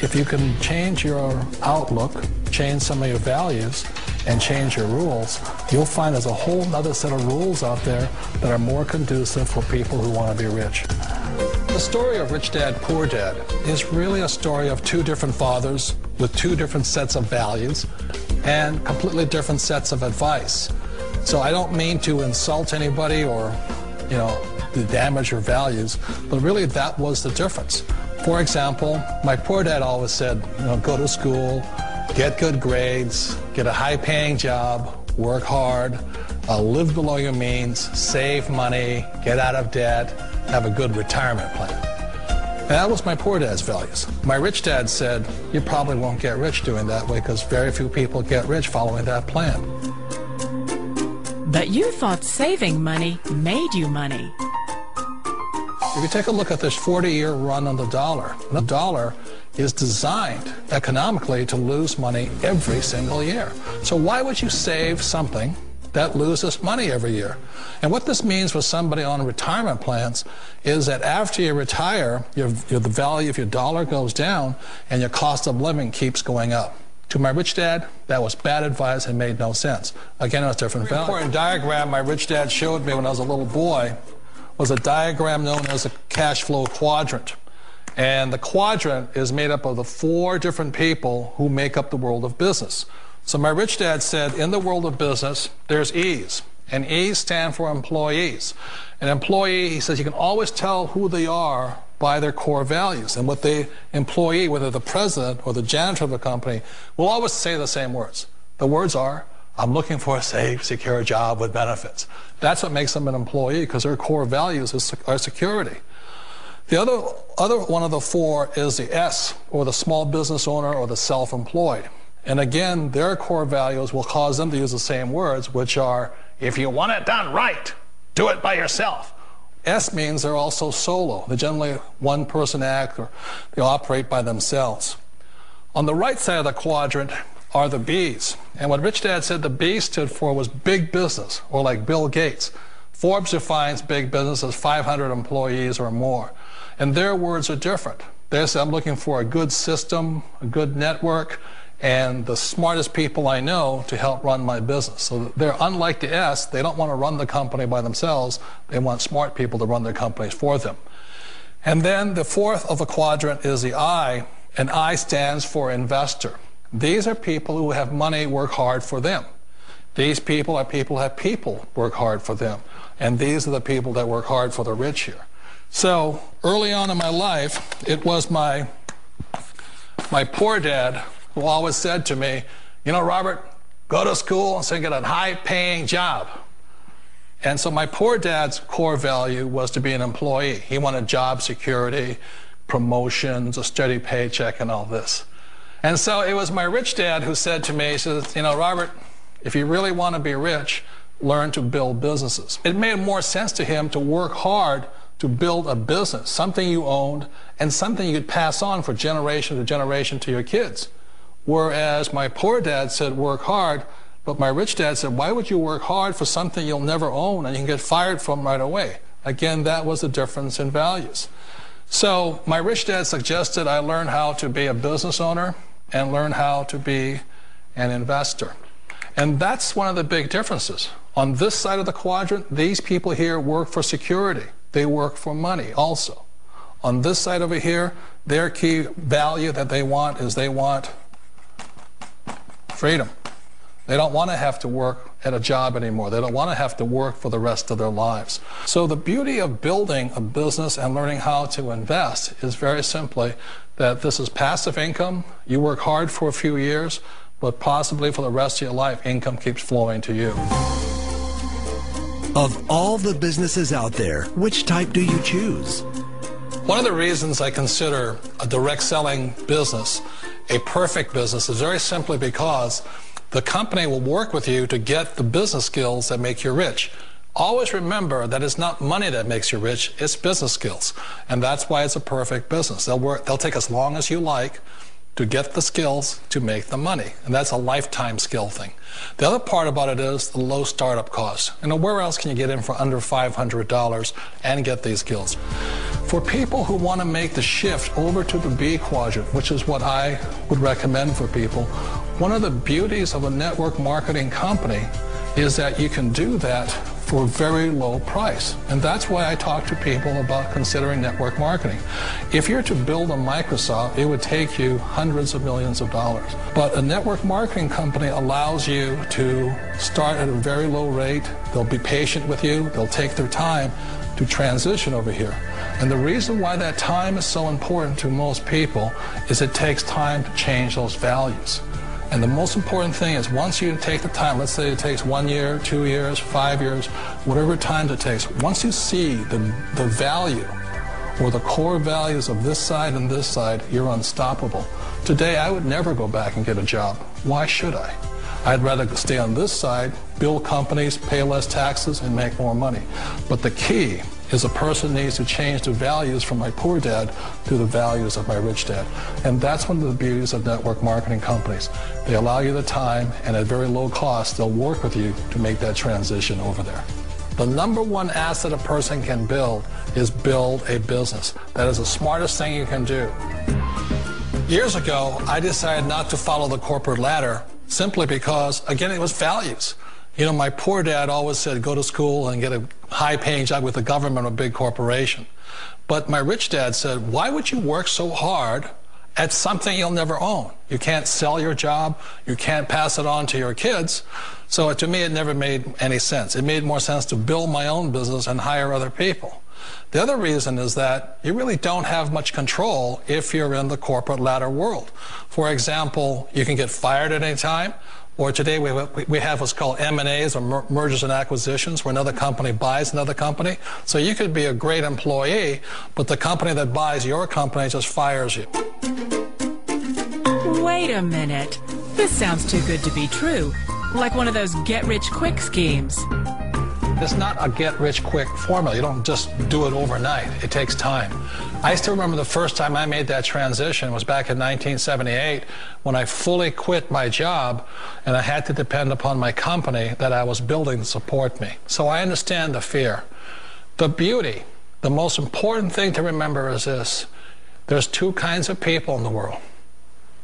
If you can change your outlook, change some of your values, and change your rules, you'll find there's a whole other set of rules out there that are more conducive for people who want to be rich. The story of Rich Dad, Poor Dad is really a story of two different fathers with two different sets of values and completely different sets of advice. So I don't mean to insult anybody or, to damage your values, but really that was the difference. For example, my poor dad always said, go to school, get good grades, get a high-paying job, work hard, live below your means, save money, get out of debt, have a good retirement plan. And that was my poor dad's values. My rich dad said, you probably won't get rich doing that way because very few people get rich following that plan. But you thought saving money made you money. If you take a look at this 40-year run on the dollar is designed economically to lose money every single year. So why would you save something that loses money every year? And what this means for somebody on retirement plans is that after you retire, the value of your dollar goes down and your cost of living keeps going up. To my rich dad, that was bad advice and made no sense. Again, it was different value. An important diagram my rich dad showed me when I was a little boy was a diagram known as a Cashflow Quadrant. And the quadrant is made up of the 4 different people who make up the world of business. So my rich dad said, in the world of business, there's E's. And E's stand for employees. An employee, he says, you can always tell who they are by their core values. And what the employee, whether the president or the janitor of the company, will always say the same words. The words are, I'm looking for a safe, secure job with benefits. That's what makes them an employee, because their core values are security. The other one of the 4 is the S, or the small business owner or the self-employed. And again, their core values will cause them to use the same words, which are, if you want it done right, do it by yourself. S means they're also solo. They're generally one-person act, or they operate by themselves. On the right side of the quadrant are the B's. And what Rich Dad said the B stood for was big business, or like Bill Gates. Forbes defines big business as 500 employees or more. And their words are different. They say, I'm looking for a good system, a good network, and the smartest people I know to help run my business. So they're unlike the S. They don't want to run the company by themselves. They want smart people to run their companies for them. And then the 4th of a quadrant is the I, and I stands for investor. These are people who have money work hard for them. These people are people who have people work hard for them. And these are the people that work hard for the rich here. So early on in my life, it was my poor dad who always said to me, Robert, go to school and get a high-paying job. And so my poor dad's core value was to be an employee. He wanted job security, promotions, a steady paycheck, and all this. And so it was my rich dad who said to me, he says, Robert, if you really want to be rich, learn to build businesses. It made more sense to him to work hard to build a business, something you owned, and something you could pass on for generation to generation to your kids. Whereas my poor dad said, work hard, but my rich dad said, why would you work hard for something you'll never own and you can get fired from right away? Again, that was the difference in values. So my rich dad suggested I learn how to be a business owner and learn how to be an investor. And that's one of the big differences. On this side of the quadrant, these people here work for security. They work for money also. On this side over here, their key value that they want is they want freedom. They don't want to have to work at a job anymore. They don't want to have to work for the rest of their lives. So the beauty of building a business and learning how to invest is very simply that this is passive income. You work hard for a few years, but possibly for the rest of your life, income keeps flowing to you. Of all the businesses out there, which type do you choose? One of the reasons I consider a direct selling business a perfect business is very simply because the company will work with you to get the business skills that make you rich. Always remember that it's not money that makes you rich, it's business skills. And that's why it's a perfect business. They'll take as long as you like to get the skills to make the money. And that's a lifetime skill thing. The other part about it is the low startup cost. Where else can you get in for under $500 and get these skills? For people who want to make the shift over to the B quadrant, which is what I would recommend for people, one of the beauties of a network marketing company is that you can do that for a very low price. And that's why I talk to people about considering network marketing. If you're to build a Microsoft, it would take you hundreds of millions of dollars. But a network marketing company allows you to start at a very low rate. They'll be patient with you. They'll take their time to transition over here. And the reason why that time is so important to most people is it takes time to change those values. And the most important thing is once you take the time, let's say it takes 1 year, 2 years, 5 years, whatever time it takes, once you see the value or the core values of this side and this side, you're unstoppable. Today, I would never go back and get a job. Why should I? I'd rather stay on this side, build companies, pay less taxes, and make more money. But the key is a person needs to change the values from my poor dad to the values of my rich dad. And that's one of the beauties of network marketing companies. They allow you the time, and at very low cost, they'll work with you to make that transition over there. The number one asset a person can build is build a business. That is the smartest thing you can do. Years ago, I decided not to follow the corporate ladder simply because, again, it was values. My poor dad always said, go to school and get a high-paying job with the government or a big corporation. But my rich dad said, why would you work so hard at something you'll never own? You can't sell your job. You can't pass it on to your kids. So to me, it never made any sense. It made more sense to build my own business and hire other people. The other reason is that you really don't have much control if you're in the corporate ladder world. For example, you can get fired at any time. Or today we have what's called M&As, or mergers and acquisitions, where another company buys another company. So you could be a great employee, but the company that buys your company just fires you. Wait a minute. This sounds too good to be true. Like one of those get-rich-quick schemes. It's not a get-rich-quick formula. You don't just do it overnight. It takes time. I still remember the first time I made that transition was back in 1978 when I fully quit my job and I had to depend upon my company that I was building to support me. So I understand the fear. The beauty, the most important thing to remember is this. There's two kinds of people in the world.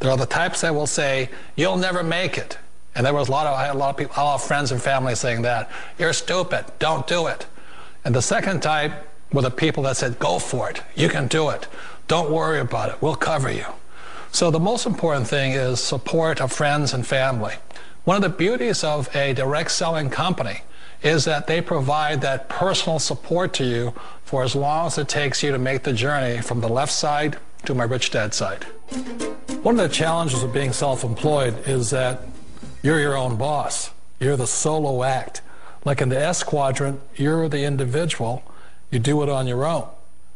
There are the types that will say, you'll never make it. And I had a lot of friends and family saying that. You're stupid. Don't do it. And the second type were the people that said, go for it. You can do it. Don't worry about it. We'll cover you. So the most important thing is support of friends and family. One of the beauties of a direct selling company is that they provide that personal support to you for as long as it takes you to make the journey from the left side to my rich dad side. One of the challenges of being self-employed is that you're your own boss. You're the solo act. Like in the S quadrant, you're the individual. You do it on your own.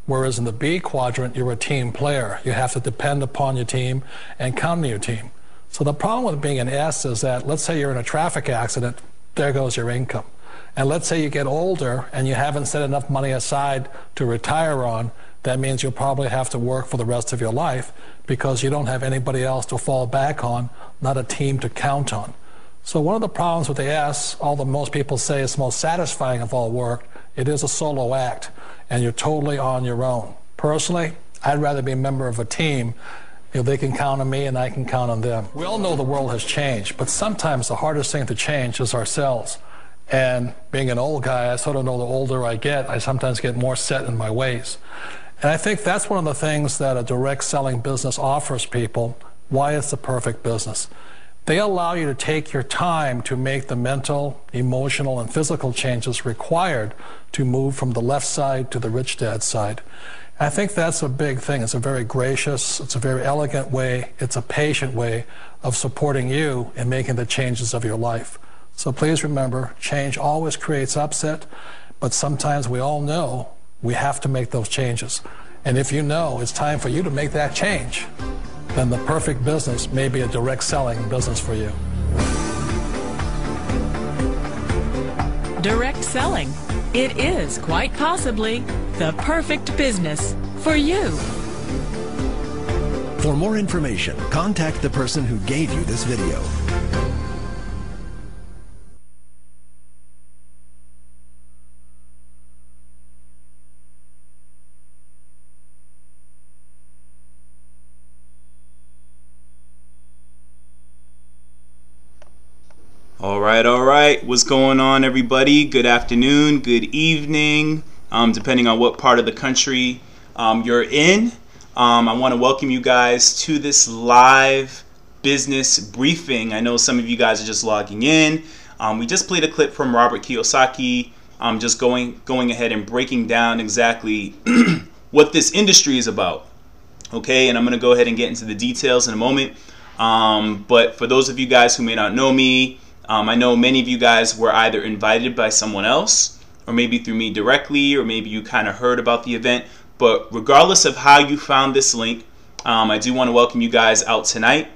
Whereas in the B quadrant, you're a team player. You have to depend upon your team and count on your team. So the problem with being an S is that, let's say you're in a traffic accident, there goes your income. And let's say you get older and you haven't set enough money aside to retire on, that means you'll probably have to work for the rest of your life because you don't have anybody else to fall back on, not a team to count on. So one of the problems with the S, although most people say it's the most satisfying of all work, it is a solo act, and you're totally on your own. Personally, I'd rather be a member of a team. They can count on me and I can count on them. We all know the world has changed, but sometimes the hardest thing to change is ourselves. And being an old guy, I sort of know the older I get, I sometimes get more set in my ways. And I think that's one of the things that a direct selling business offers people, why it's the perfect business. They allow you to take your time to make the mental, emotional, and physical changes required to move from the left side to the rich dad side. I think that's a big thing. It's a very gracious, it's a very elegant way, it's a patient way of supporting you in making the changes of your life. So please remember, change always creates upset, but sometimes we all know we have to make those changes. And if you know it's time for you to make that change, then the perfect business may be a direct selling business for you. Direct selling. It is quite possibly the perfect business for you. For more information, contact the person who gave you this video. All right. What's going on, everybody? Good afternoon, good evening, depending on what part of the country you're in. I want to welcome you guys to this live business briefing. I know some of you guys are just logging in. We just played a clip from Robert Kiyosaki, just going ahead and breaking down exactly what this industry is about. Okay, and I'm going to go ahead and get into the details in a moment. But for those of you guys who may not know me, I know many of you guys were either invited by someone else, or maybe through me directly, or maybe you kind of heard about the event. But regardless of how you found this link, I do want to welcome you guys out tonight.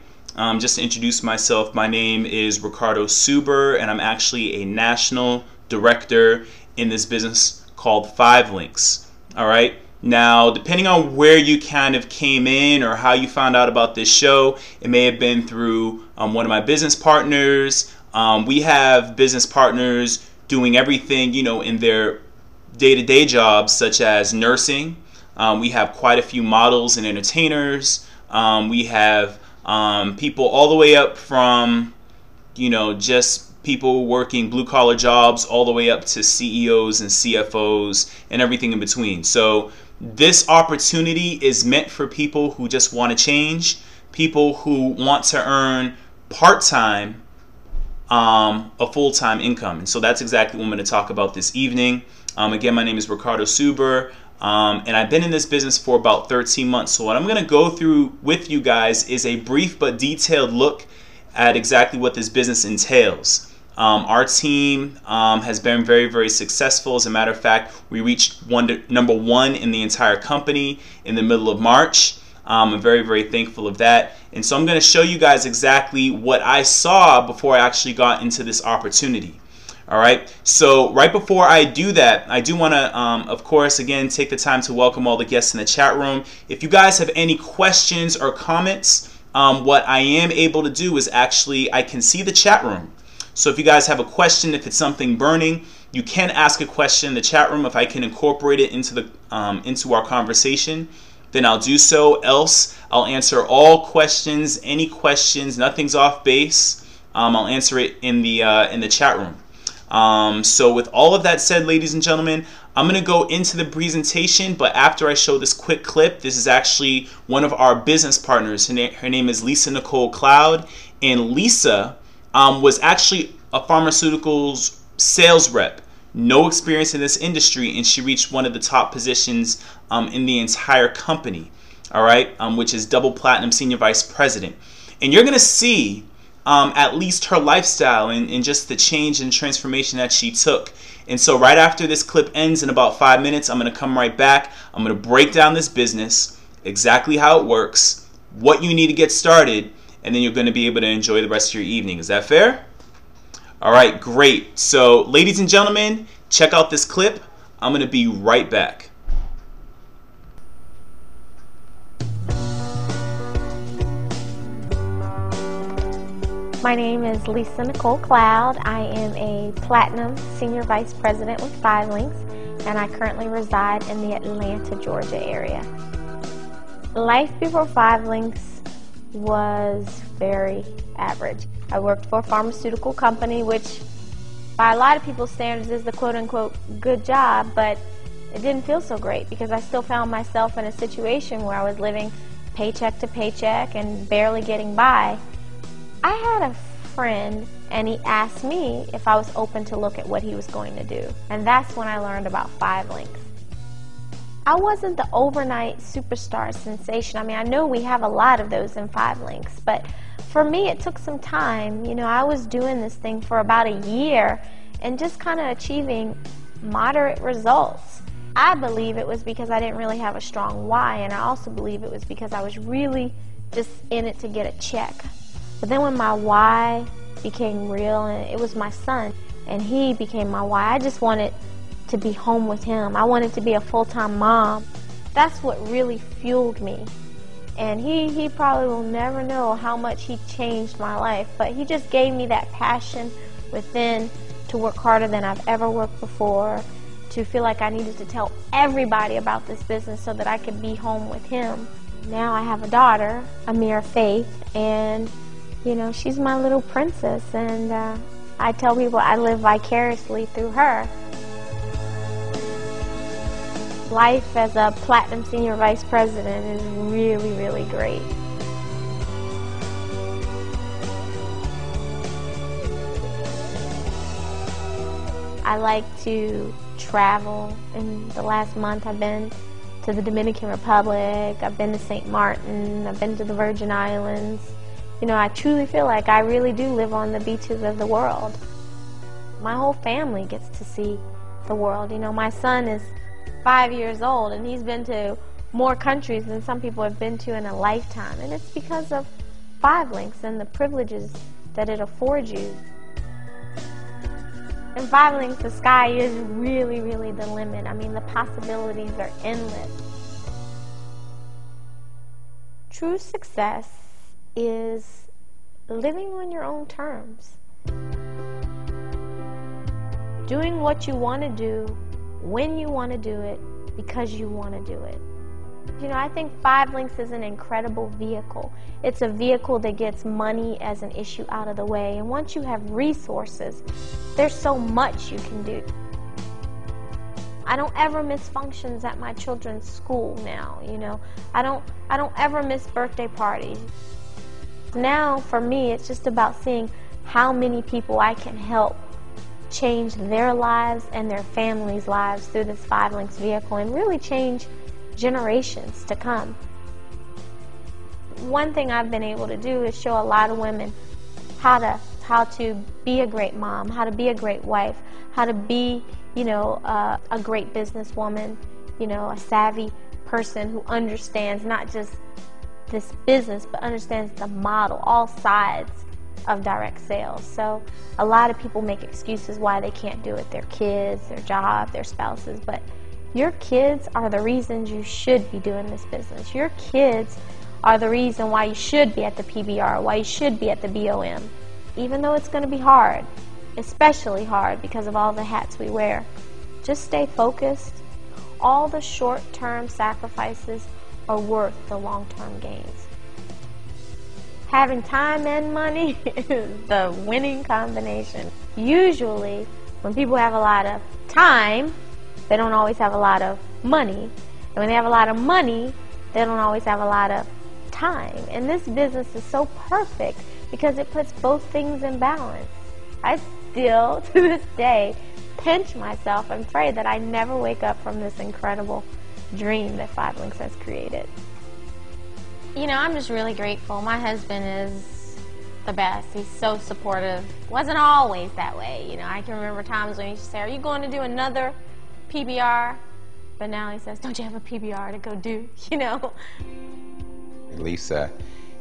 Just to introduce myself, my name is Ricardo Suber, and I'm actually a national director in this business called 5 Links. All right. Now, depending on where you kind of came in or how you found out about this show, it may have been through one of my business partners. We have business partners doing everything, in their day-to-day jobs, such as nursing. We have quite a few models and entertainers. We have people all the way up from, just people working blue-collar jobs all the way up to CEOs and CFOs and everything in between. So this opportunity is meant for people who just want to change, people who want to earn part-time a full-time income. And so that's exactly what I'm going to talk about this evening. Again, my name is Ricardo Suber, and I've been in this business for about 13 months. So what I'm going to go through with you guys is a brief but detailed look at exactly what this business entails. Our team has been very, very successful. As a matter of fact, we reached number 1 in the entire company in the middle of March. I'm very, very thankful of that. And so I'm going to show you guys exactly what I saw before I actually got into this opportunity. All right. So right before I do that, I do want to, of course, again, take the time to welcome all the guests in the chat room. If you guys have any questions or comments, what I am able to do is actually I can see the chat room. So if you guys have a question, if it's something burning, you can ask a question in the chat room. If I can incorporate it into our conversation, then I'll do so. Else, I'll answer all questions, any questions, nothing's off base. I'll answer it in the chat room. So with all of that said, ladies and gentlemen, I'm going to go into the presentation, but after I show this quick clip, this is actually one of our business partners. Her name is Nicole Cloud, and Lisa was actually a pharmaceuticals sales rep. No experience in this industry, and she reached one of the top positions in the entire company, all right, which is double platinum senior vice president. And you're going to see at least her lifestyle and just the change and transformation that she took. And so right after this clip ends in about 5 minutes, I'm going to come right back. I'm going to break down this business, exactly how it works, what you need to get started, and then you're going to be able to enjoy the rest of your evening. Is that fair? All right, great. So, ladies and gentlemen, check out this clip. I'm going to be right back. My name is Nicole Cloud. I am a Platinum Senior Vice President with 5 Links, and I currently reside in the Atlanta, Georgia area. Life before 5 Links was very average. I worked for a pharmaceutical company, which by a lot of people's standards is the quote-unquote good job, but it didn't feel so great because I still found myself in a situation where I was living paycheck to paycheck and barely getting by. I had a friend, and he asked me if I was open to look at what he was going to do, and that's when I learned about 5 Links. I wasn't the overnight superstar sensation. I mean, I know we have a lot of those in 5 Links, but for me, it took some time. I was doing this thing for about a year and just kind of achieving moderate results. I believe it was because I didn't really have a strong why, and I also believe it was because I was really just in it to get a check. But then when my why became real, and it was my son, and he became my why, I just wanted to be home with him. I wanted to be a full-time mom. That's what really fueled me. And he probably will never know how much he changed my life, but he just gave me that passion within to work harder than I've ever worked before, to feel like I needed to tell everybody about this business so that I could be home with him. Now I have a daughter, Amira Faith, and you know, she's my little princess, and I tell people I live vicariously through her. Life as a Platinum Senior Vice President is really, really great. I like to travel. In the last month I've been to the Dominican Republic, I've been to St. Martin, I've been to the Virgin Islands. You know, I truly feel like I really do live on the beaches of the world. My whole family gets to see the world. You know, my son is 5 years old and he's been to more countries than some people have been to in a lifetime. And it's because of 5 Links and the privileges that it affords you. In 5 Links, the sky is really, really the limit. I mean, the possibilities are endless. True success is living on your own terms. Doing what you want to do, when you want to do it, because you want to do it. You know, I think 5 Links is an incredible vehicle. It's a vehicle that gets money as an issue out of the way. And once you have resources, there's so much you can do. I don't ever miss functions at my children's school now, you know. I don't ever miss birthday parties. Now, for me, it's just about seeing how many people I can help change their lives and their families' lives through this 5 Links vehicle and really change generations to come. One thing I've been able to do is show a lot of women how to be a great mom, how to be a great wife, how to be, you know, a great businesswoman, you know, a savvy person who understands not just this business, but understands the model, all sides of direct sales. So a lot of people make excuses why they can't do it. Their kids, their job, their spouses, but your kids are the reasons you should be doing this business. Your kids are the reason why you should be at the PBR, why you should be at the BOM. Even though it's going to be hard, especially hard because of all the hats we wear, just stay focused. All the short-term sacrifices are worth the long-term gains. Having time and money is the winning combination. Usually, when people have a lot of time, they don't always have a lot of money. And when they have a lot of money, they don't always have a lot of time. And this business is so perfect because it puts both things in balance. I still, to this day, pinch myself and pray that I never wake up from this incredible dream that 5 Links has created. You know, I'm just really grateful. My husband is the best. He's so supportive. Wasn't always that way. You know, I can remember times when he used to say, "Are you going to do another PBR?" But now he says, "Don't you have a PBR to go do?" You know. Lisa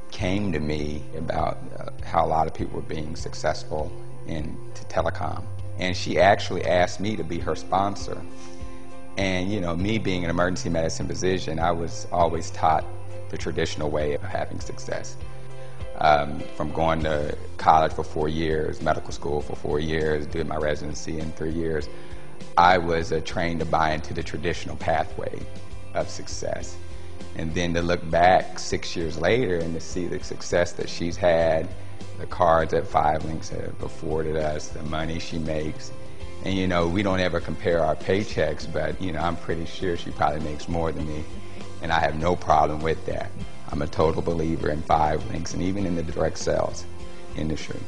came to me about how a lot of people were being successful into telecom. And she actually asked me to be her sponsor. And, you know, me being an emergency medicine physician, I was always taught the traditional way of having success. From going to college for 4 years, medical school for 4 years, doing my residency in 3 years, I was trained to buy into the traditional pathway of success. And then to look back 6 years later and to see the success that she's had, the cards that 5 Links have afforded us, the money she makes. And, you know, we don't ever compare our paychecks, but, you know, I'm pretty sure she probably makes more than me. And I have no problem with that. I'm a total believer in 5 Links and even in the direct sales industry.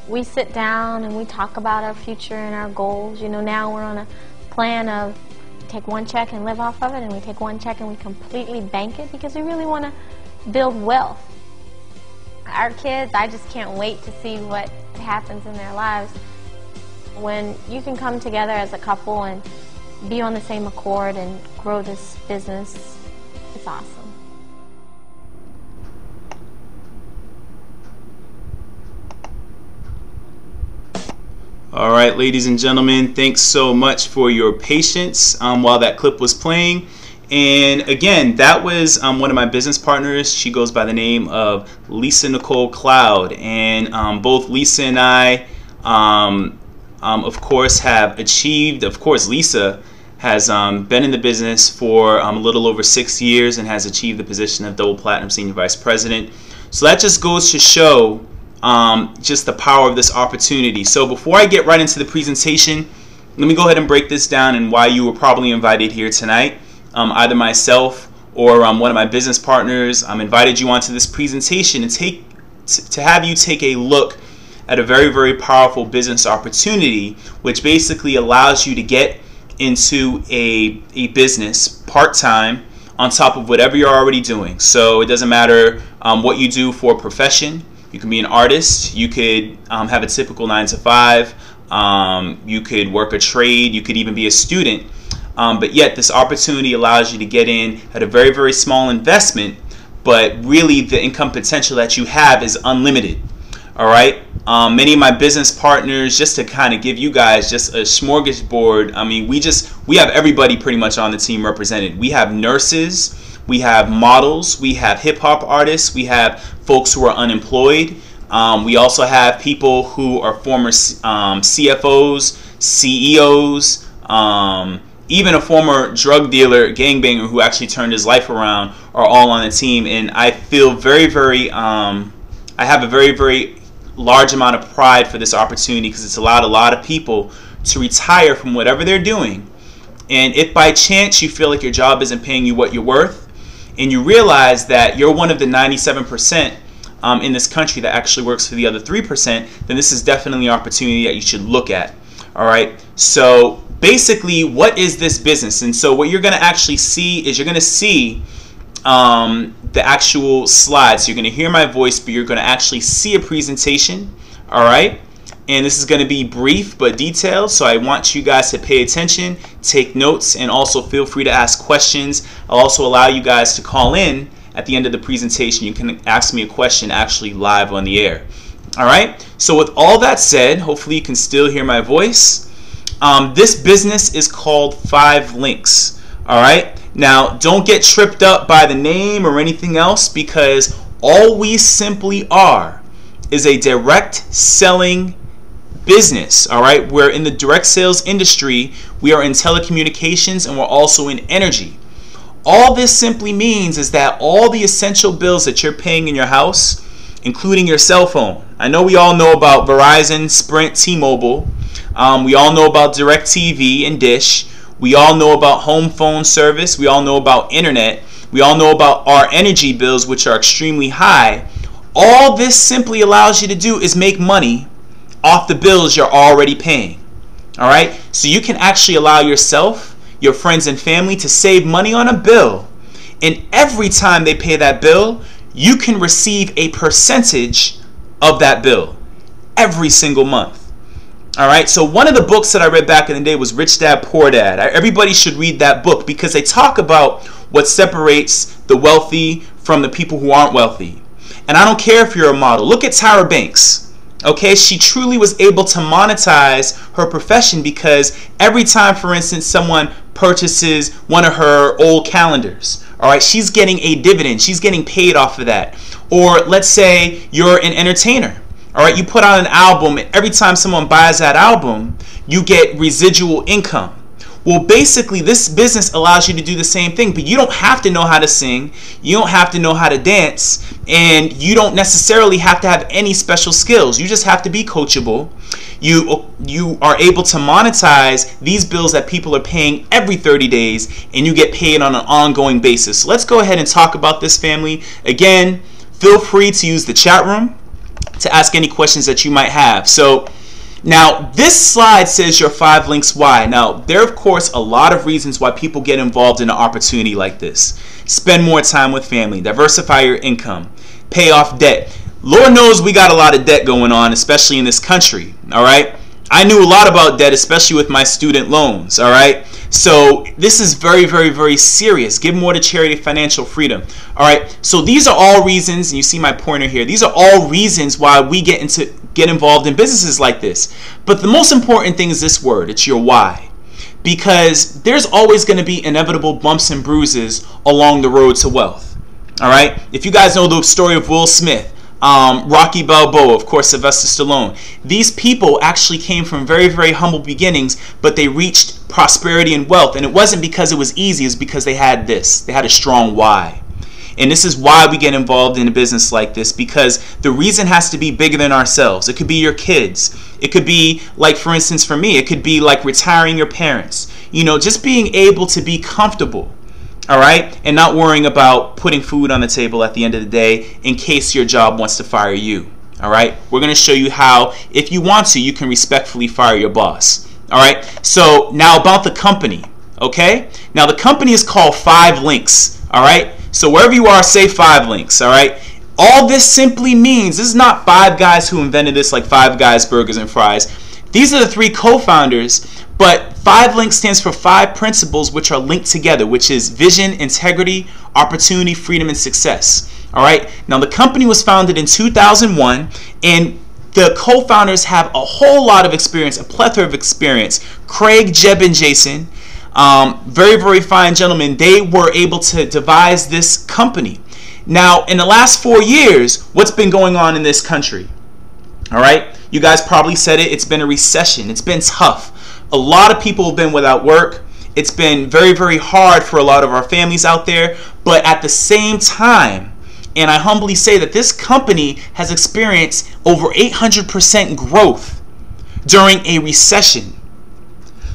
We sit down and we talk about our future and our goals. You know, now we're on a plan of take one check and live off of it, and we take one check and we completely bank it because we really want to build wealth. Our kids, I just can't wait to see what happens in their lives. When you can come together as a couple and be on the same accord and grow this business, it's awesome. All right, ladies and gentlemen, thanks so much for your patience while that clip was playing. And again, that was one of my business partners. She goes by the name of Lisa Nicole Cloud. And both Lisa and I, of course, have achieved, of course, Lisa has been in the business for a little over 6 years and has achieved the position of double platinum senior vice president. So that just goes to show just the power of this opportunity. So before I get right into the presentation, let me go ahead and break this down and why you were probably invited here tonight. Either myself or one of my business partners invited you onto this presentation to have you take a look at a very, very powerful business opportunity, which basically allows you to get into a business part-time on top of whatever you're already doing. So it doesn't matter what you do for a profession. You can be an artist. You could have a typical 9-to-5. You could work a trade. You could even be a student. But yet this opportunity allows you to get in at a very, very small investment, but really the income potential that you have is unlimited. All right. Many of my business partners, just to kind of give you guys just a smorgasbord, I mean, we have everybody pretty much on the team represented. We have nurses, we have models, we have hip hop artists, we have folks who are unemployed. We also have people who are former CFOs, CEOs, even a former drug dealer, gangbanger who actually turned his life around are all on the team. And I feel very, very, I have a very, very large amount of pride for this opportunity because it's allowed a lot of people to retire from whatever they're doing. And if by chance you feel like your job isn't paying you what you're worth, and you realize that you're one of the 97% in this country that actually works for the other 3%, then this is definitely an opportunity that you should look at. All right. So basically, what is this business? And so what you're going to actually see is you're going to see the actual slides. You're going to hear my voice, but you're going to actually see a presentation. All right. And this is going to be brief but detailed. So I want you guys to pay attention, take notes, and also feel free to ask questions. I'll also allow you guys to call in at the end of the presentation. You can ask me a question actually live on the air. All right. So with all that said, hopefully you can still hear my voice. This business is called 5 Links. All right. Now, don't get tripped up by the name or anything else, because all we simply are is a direct selling business. All right. We're in the direct sales industry. We are in telecommunications, and we're also in energy. All this simply means is that all the essential bills that you're paying in your house, including your cell phone. I know we all know about Verizon, Sprint, T-Mobile. We all know about DirecTV and Dish. We all know about home phone service. We all know about internet. We all know about our energy bills, which are extremely high. All this simply allows you to do is make money off the bills you're already paying. All right? So you can actually allow yourself, your friends and family to save money on a bill. And every time they pay that bill, you can receive a percentage of that bill every single month. All right, so one of the books that I read back in the day was Rich Dad, Poor Dad. Everybody should read that book because they talk about what separates the wealthy from the people who aren't wealthy. And I don't care if you're a model. Look at Tyra Banks. Okay, she truly was able to monetize her profession because every time, for instance, someone purchases one of her old calendars, all right, she's getting a dividend. She's getting paid off of that. Or let's say you're an entertainer. All right, you put out an album, and every time someone buys that album, you get residual income. Well, basically, this business allows you to do the same thing, but you don't have to know how to sing, you don't have to know how to dance, and you don't necessarily have to have any special skills. You just have to be coachable. You are able to monetize these bills that people are paying every 30 days, and you get paid on an ongoing basis. So let's go ahead and talk about this, family. Again, feel free to use the chat room to ask any questions that you might have. So now this slide says your 5 links why. Now there are of course a lot of reasons why people get involved in an opportunity like this. Spend more time with family, diversify your income, pay off debt. Lord knows we got a lot of debt going on, especially in this country. All right, I knew a lot about debt, especially with my student loans. All right, so this is very, very, very serious. Give more to charity, financial freedom. All right, so these are all reasons, and you see my pointer here. These are all reasons why we get involved in businesses like this. But the most important thing is this word. It's your why. because there's always going to be inevitable bumps and bruises along the road to wealth. All right? If you guys know the story of Will Smith, Rocky Balboa, of course, Sylvester Stallone, these people actually came from very, very humble beginnings, but they reached prosperity and wealth. And it wasn't because it was easy, it's because they had this. They had a strong why. And this is why we get involved in a business like this, because the reason has to be bigger than ourselves. It could be your kids. It could be, like, for instance, for me, it could be like retiring your parents. You know, just being able to be comfortable, all right, and not worrying about putting food on the table at the end of the day in case your job wants to fire you. All right, we're going to show you how, if you want to, you can respectfully fire your boss. All right, so now about the company. Okay, now the company is called 5 Links. All right, so wherever you are, say 5 Links. All right, all this simply means, this is not 5 guys who invented this, like 5 Guys Burgers and Fries. These are the 3 co-founders, but 5 Links stands for 5 principles which are linked together, which is vision, integrity, opportunity, freedom, and success. All right, now the company was founded in 2001, and the co-founders have a whole lot of experience, a plethora of experience. Craig, Jeb, and Jason, very, very fine gentlemen. They were able to devise this company. Now, in the last 4 years, what's been going on in this country? All right, you guys probably said it. It's been a recession. It's been tough. A lot of people have been without work. It's been very, very hard for a lot of our families out there. But at the same time, and I humbly say that this company has experienced over 800% growth during a recession.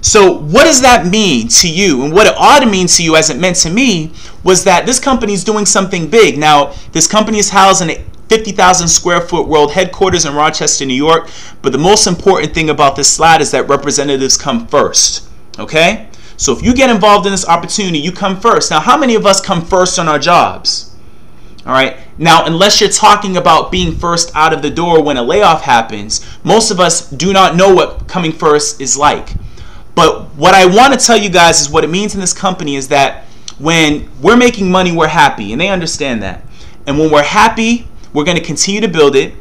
So what does that mean to you? And what it ought to mean to you, as it meant to me, was that this company is doing something big. Now, this company is housed in a 50,000 square foot world headquarters in Rochester, New York. But the most important thing about this slide is that representatives come first. Okay? So if you get involved in this opportunity, you come first. Now, how many of us come first on our jobs? All right. Now, unless you're talking about being first out of the door when a layoff happens, most of us do not know what coming first is like. But what I want to tell you guys is what it means in this company is that when we're making money, we're happy, and they understand that. And when we're happy, we're going to continue to build it.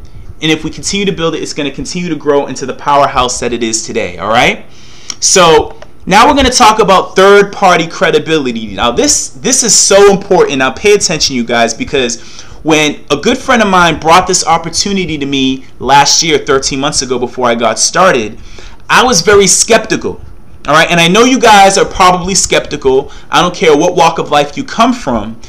And if we continue to build it, it's going to continue to grow into the powerhouse that it is today. All right. So now we're going to talk about third-party credibility. Now, this is so important. Now, pay attention, you guys, because when a good friend of mine brought this opportunity to me last year, 13 months ago, before I got started, I was very skeptical. All right, and I know you guys are probably skeptical. I don't care what walk of life you come from.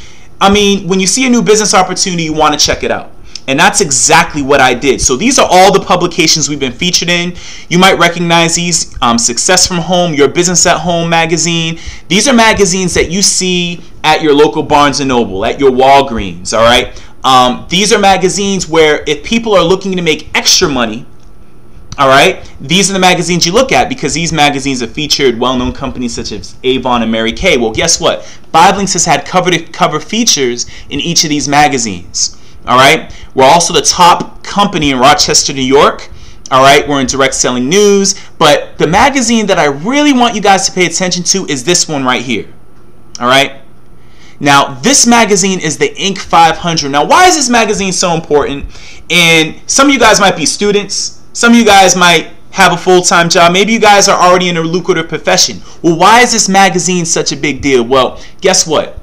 I mean, when you see a new business opportunity, you want to check it out. And that's exactly what I did. So these are all the publications we've been featured in. You might recognize these: Success from Home, Your Business at Home magazine. These are magazines that you see at your local Barnes & Noble, at your Walgreens, all right? These are magazines where if people are looking to make extra money, all right, these are the magazines you look at, because these magazines have featured well-known companies such as Avon and Mary Kay. Well, guess what? 5 Links has had cover-to-cover features in each of these magazines. All right, we're also the top company in Rochester, New York. All right, we're in direct selling news. But the magazine that I really want you guys to pay attention to is this one right here. All right. Now, this magazine is the Inc. 500. Now, why is this magazine so important? And some of you guys might be students. Some of you guys might have a full-time job. Maybe you guys are already in a lucrative profession. Well, why is this magazine such a big deal? Well, guess what?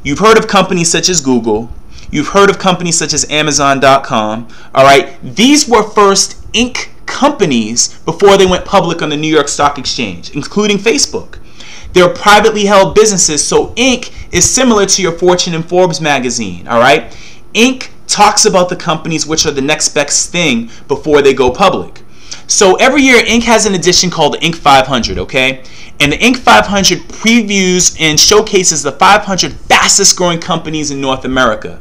You've heard of companies such as Google. You've heard of companies such as Amazon.com. All right. These were first Inc. companies before they went public on the New York Stock Exchange, including Facebook. They're privately held businesses, so Inc. is similar to your Fortune and Forbes magazine. All right. Inc. talks about the companies which are the next best thing before they go public. So every year, Inc. has an edition called the Inc. 500, okay? And the Inc. 500 previews and showcases the 500 fastest growing companies in North America.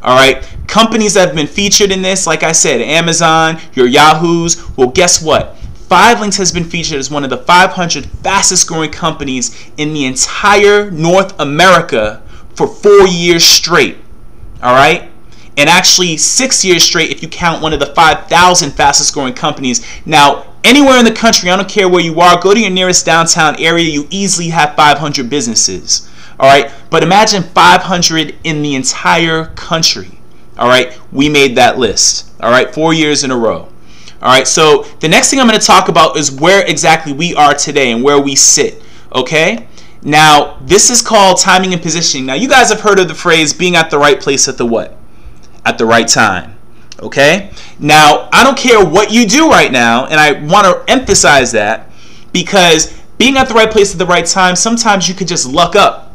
All right, companies that have been featured in this, like I said, Amazon, your Yahoos. Well, guess what? 5 Links has been featured as one of the 500 fastest growing companies in the entire North America for 4 years straight. All right, and actually 6 years straight if you count one of the 5,000 fastest growing companies. Now, anywhere in the country, I don't care where you are, go to your nearest downtown area, you easily have 500 businesses. All right, but imagine 500 in the entire country. All right, we made that list. All right, 4 years in a row. All right, so the next thing I'm going to talk about is where exactly we are today and where we sit. Okay? Now, this is called timing and positioning. Now, you guys have heard of the phrase being at the right place at the what? At the right time. Okay? Now, I don't care what you do right now, and I want to emphasize that, because being at the right place at the right time, sometimes you could just luck up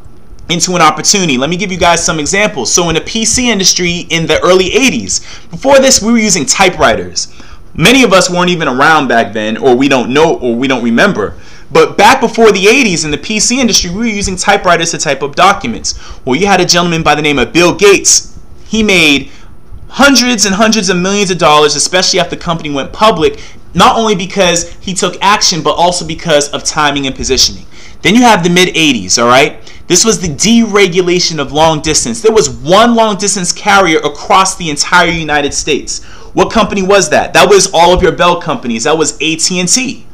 into an opportunity. Let me give you guys some examples. So in the PC industry in the early 80s, before this we were using typewriters. Many of us weren't even around back then, or we don't know, or we don't remember. But back before the 80s in the PC industry, we were using typewriters to type up documents. Well, you had a gentleman by the name of Bill Gates. He made hundreds and hundreds of millions of dollars, especially after the company went public, not only because he took action, but also because of timing and positioning. Then you have the mid-80s, all right? This was the deregulation of long distance. There was one long distance carrier across the entire United States. What company was that? That was all of your Bell companies. That was AT&T.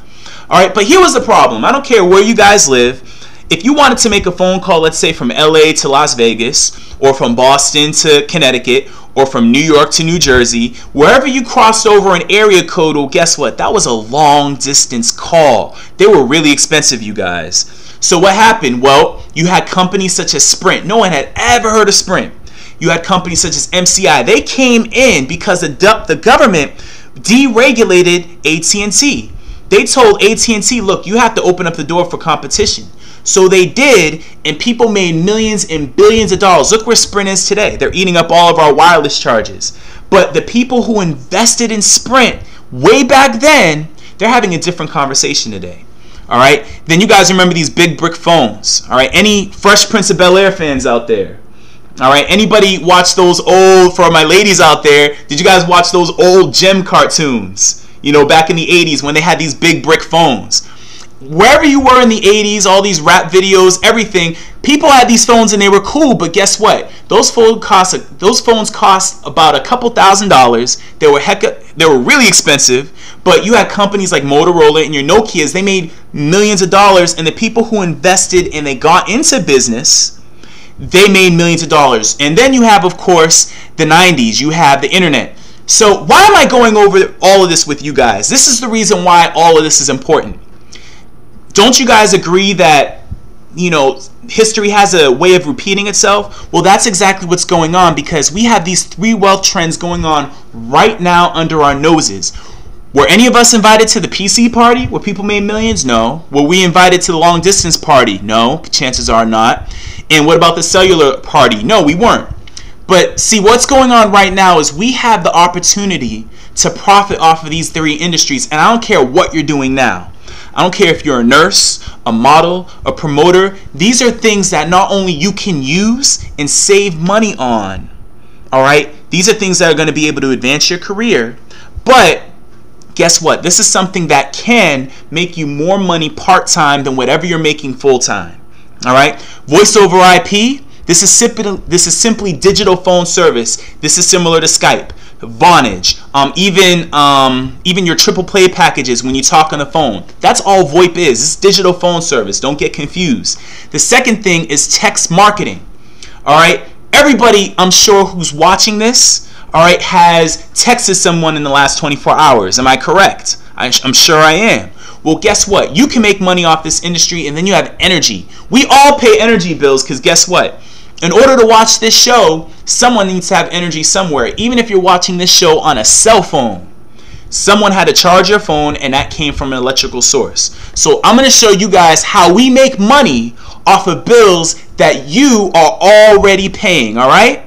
All right, but here was the problem. I don't care where you guys live. If you wanted to make a phone call, let's say from LA to Las Vegas, or from Boston to Connecticut, or from New York to New Jersey, wherever you crossed over an area code, well, guess what? That was a long distance call. They were really expensive, you guys. So what happened? Well, you had companies such as Sprint. No one had ever heard of Sprint. You had companies such as MCI. They came in because the government deregulated AT&T. They told AT&T, look, you have to open up the door for competition. So they did, and people made millions and billions of dollars. Look where Sprint is today. They're eating up all of our wireless charges. But the people who invested in Sprint way back then, they're having a different conversation today. All right? Then you guys remember these big brick phones. All right? Any Fresh Prince of Bel-Air fans out there? All right? Anybody watch those old, for my ladies out there, did you guys watch those old Gem cartoons? You know, back in the 80s when they had these big brick phones. Wherever you were in the 80s, all these rap videos, everything, people had these phones and they were cool, but guess what? Those phones cost about a couple $1,000s. They were really expensive, but you had companies like Motorola and your Nokias, they made millions of dollars, and the people who invested and they got into business, they made millions of dollars. And then you have, of course, the 90s. You have the internet. So why am I going over all of this with you guys? This is the reason why all of this is important. Don't you guys agree that, you know, history has a way of repeating itself? Well, that's exactly what's going on, because we have these three wealth trends going on right now under our noses. Were any of us invited to the PC party where people made millions? No. Were we invited to the long distance party? No. Chances are not. And what about the cellular party? No, we weren't. But see, what's going on right now is we have the opportunity to profit off of these three industries, and I don't care what you're doing now. I don't care if you're a nurse, a model, a promoter. These are things that not only you can use and save money on, all right? These are things that are going to be able to advance your career. But guess what? This is something that can make you more money part-time than whatever you're making full-time, all right? Voice over IP, this is simply digital phone service. This is similar to Skype, Vonage, even your triple play packages when you talk on the phone. That's all VoIP is. It's digital phone service. Don't get confused. The second thing is text marketing. All right, everybody, I'm sure, who's watching this, all right, has texted someone in the last 24 hours. Am I correct? I'm sure I am. Well, guess what? You can make money off this industry, and then you have energy. We all pay energy bills because guess what? In order to watch this show, someone needs to have energy somewhere. Even if you're watching this show on a cell phone, someone had to charge your phone, and that came from an electrical source. So I'm going to show you guys how we make money off of bills that you are already paying, all right?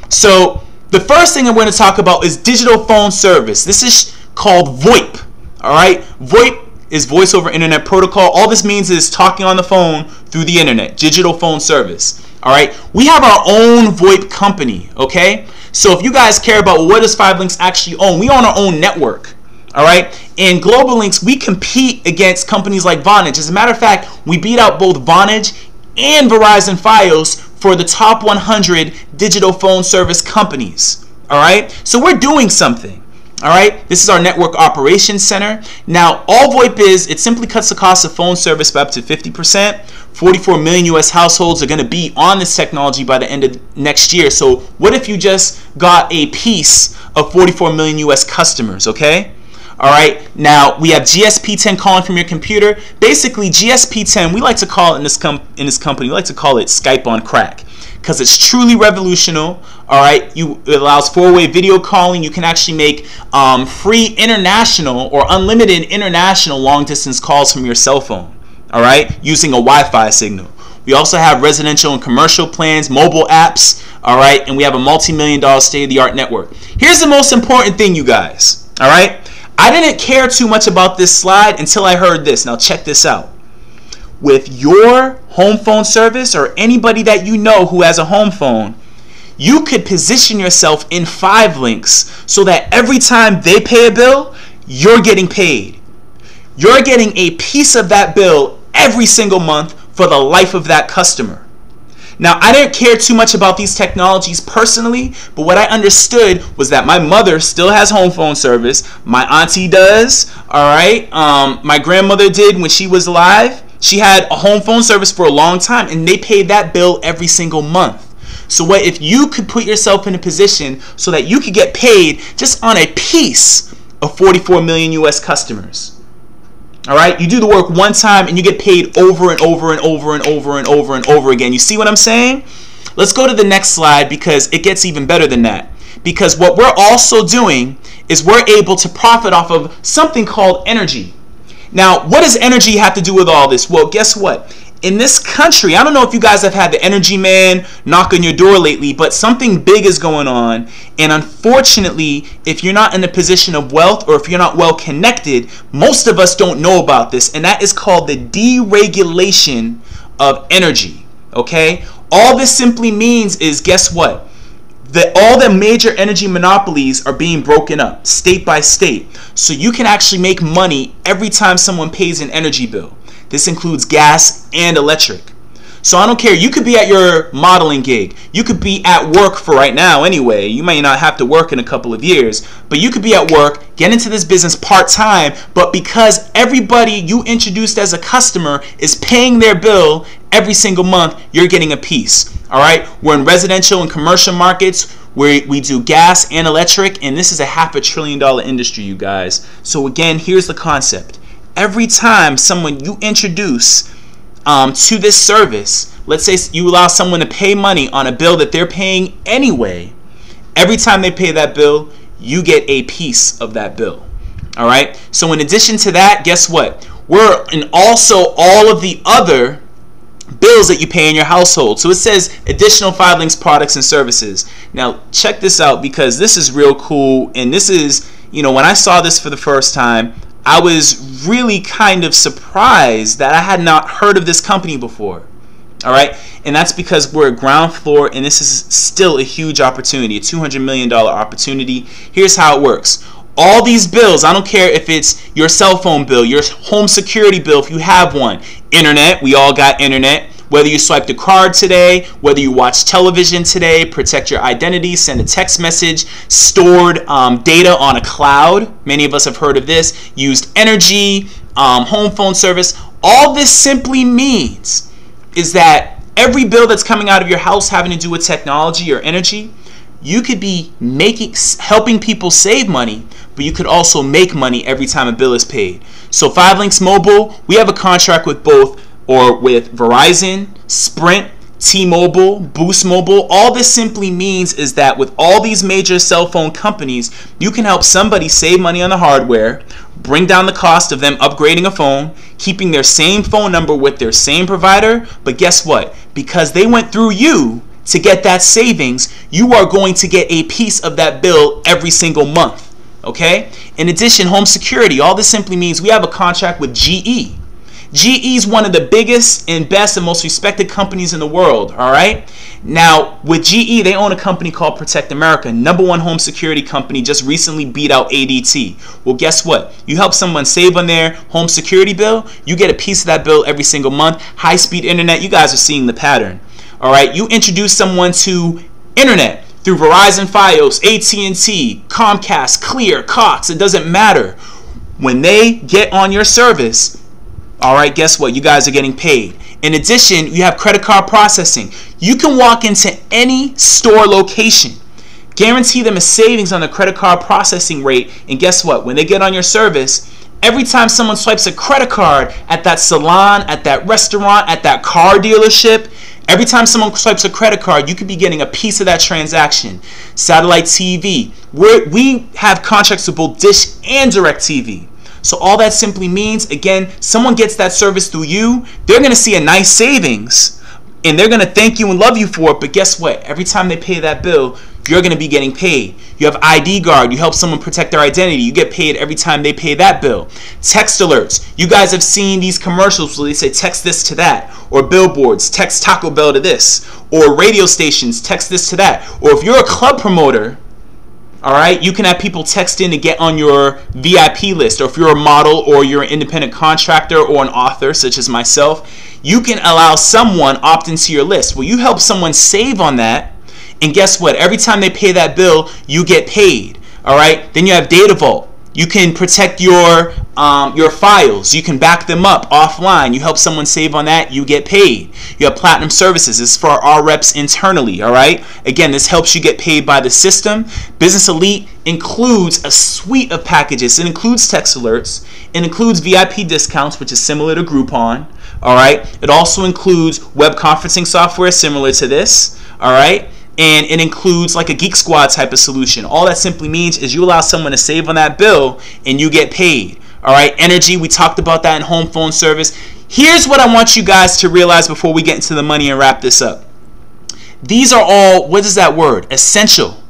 So the first thing I'm going to talk about is digital phone service. This is called VoIP, all right? VoIP is voice over internet protocol. All this means is talking on the phone through the internet, digital phone service. All right, we have our own VoIP company, okay? So if you guys care about what does 5links actually own, we own our own network, all right? In Global Links, we compete against companies like Vonage. As a matter of fact, we beat out both Vonage and Verizon Fios for the top 100 digital phone service companies, all right? So we're doing something. All right, this is our network operations center. Now, all VoIP is, it simply cuts the cost of phone service by up to 50%. 44 million US households are going to be on this technology by the end of next year. So what if you just got a piece of 44 million US customers, okay? All right, now we have GSP10 calling from your computer. Basically, GSP10, we like to call it in this company, we like to call it Skype on crack, because it's truly revolutionary. All right, it allows 4-way video calling. You can actually make free international or unlimited international long-distance calls from your cell phone. All right, using a Wi-Fi signal. We also have residential and commercial plans, mobile apps. All right, and we have a multi-million-dollar state-of-the-art network. Here's the most important thing, you guys. All right. I didn't care too much about this slide until I heard this. Now check this out. With your home phone service or anybody that you know who has a home phone, you could position yourself in 5links so that every time they pay a bill, you're getting paid. You're getting a piece of that bill every single month for the life of that customer. Now, I didn't care too much about these technologies personally, but what I understood was that my mother still has home phone service. My auntie does, all right? My grandmother did when she was alive. She had a home phone service for a long time, and they paid that bill every single month. So what if you could put yourself in a position so that you could get paid just on a piece of 44 million US customers? All right, you do the work one time and you get paid over and over and over and over and over and over again. You see what I'm saying? Let's go to the next slide because it gets even better than that. Because what we're also doing is we're able to profit off of something called energy. Now, what does energy have to do with all this? Well, guess what? In this country, I don't know if you guys have had the energy man knock on your door lately, but something big is going on. And unfortunately, if you're not in a position of wealth or if you're not well connected, most of us don't know about this. And that is called the deregulation of energy. Okay? All this simply means is, guess what? All the major energy monopolies are being broken up state by state. So you can actually make money every time someone pays an energy bill. This includes gas and electric. So I don't care. You could be at your modeling gig. You could be at work for right now anyway. You may not have to work in a couple of years, but you could be at work, get into this business part-time, but because everybody you introduced as a customer is paying their bill every single month, you're getting a piece. All right? We're in residential and commercial markets where we do gas and electric, and this is a $500 billion industry, you guys. So again, here's the concept. Every time someone you introduce to this service, let's say you allow someone to pay money on a bill that they're paying anyway, every time they pay that bill, you get a piece of that bill. All right? So in addition to that, guess what? We're in also all of the other bills that you pay in your household. So it says additional 5links products and services. Now check this out because this is real cool, and this is, you know, when I saw this for the first time, I was really kind of surprised that I had not heard of this company before. All right, and that's because we're at ground floor, and this is still a huge opportunity, a $200 million opportunity. Here's how it works. All these bills, I don't care if it's your cell phone bill, your home security bill if you have one, internet, we all got internet, whether you swipe the card today, whether you watch television today, protect your identity, send a text message, stored data on a cloud, many of us have heard of this, used energy, home phone service. All this simply means is that every bill that's coming out of your house having to do with technology or energy, you could be helping people save money, but you could also make money every time a bill is paid. So 5links Mobile, we have a contract with both, or with Verizon, Sprint, T-Mobile, Boost Mobile. All this simply means is that with all these major cell phone companies, you can help somebody save money on the hardware, bring down the cost of them upgrading a phone, keeping their same phone number with their same provider. But guess what? Because they went through you to get that savings, you are going to get a piece of that bill every single month. Okay? In addition, home security. All this simply means we have a contract with GE. GE is one of the biggest and best and most respected companies in the world, all right? Now, with GE, they own a company called Protect America, #1 home security company, just recently beat out ADT. Well, guess what? You help someone save on their home security bill, you get a piece of that bill every single month. High-speed internet, you guys are seeing the pattern, all right? You introduce someone to internet through Verizon, Fios, AT&T, Comcast, Clear, Cox, it doesn't matter. When they get on your service, all right, guess what? You guys are getting paid. In addition, you have credit card processing. You can walk into any store location, Guarantee them a savings on the credit card processing rate. And guess what? When they get on your service, every time someone swipes a credit card at that salon, at that restaurant, at that car dealership, every time someone swipes a credit card, you could be getting a piece of that transaction. Satellite TV. We have contracts with both Dish and DirecTV. So all that simply means, again, someone gets that service through you, they're going to see a nice savings, and they're going to thank you and love you for it. But guess what? Every time they pay that bill, you're going to be getting paid. You have ID Guard. You help someone protect their identity. You get paid every time they pay that bill. Text alerts. You guys have seen these commercials where they say text this to that. Or billboards, text Taco Bell to this. Or radio stations, text this to that. Or if you're a club promoter, all right, you can have people text in to get on your VIP list. Or if you're a model or you're an independent contractor or an author such as myself, you can allow someone opt into your list. Well, you help someone save on that. And guess what? Every time they pay that bill, you get paid. All right. Then you have Data Vault. You can protect your files. You can back them up offline. You help someone save on that, you get paid. You have Platinum Services. This is for our reps internally. All right. Again, this helps you get paid by the system. Business Elite includes a suite of packages. It includes text alerts. It includes VIP discounts, which is similar to Groupon. All right. It also includes web conferencing software similar to this. All right. And it includes like a Geek Squad type of solution. All that simply means is you allow someone to save on that bill and you get paid. All right, energy, we talked about that in home phone service. Here's what I want you guys to realize before we get into the money and wrap this up. These are all, what is that word? Essential.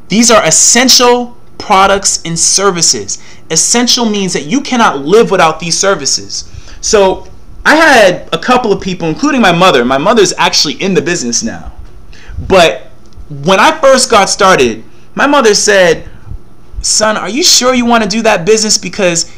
These are essential products and services. Essential means that you cannot live without these services. So I had a couple of people, including my mother. My mother's actually in the business now. But when I first got started, my mother said, son, are you sure you want to do that business? Because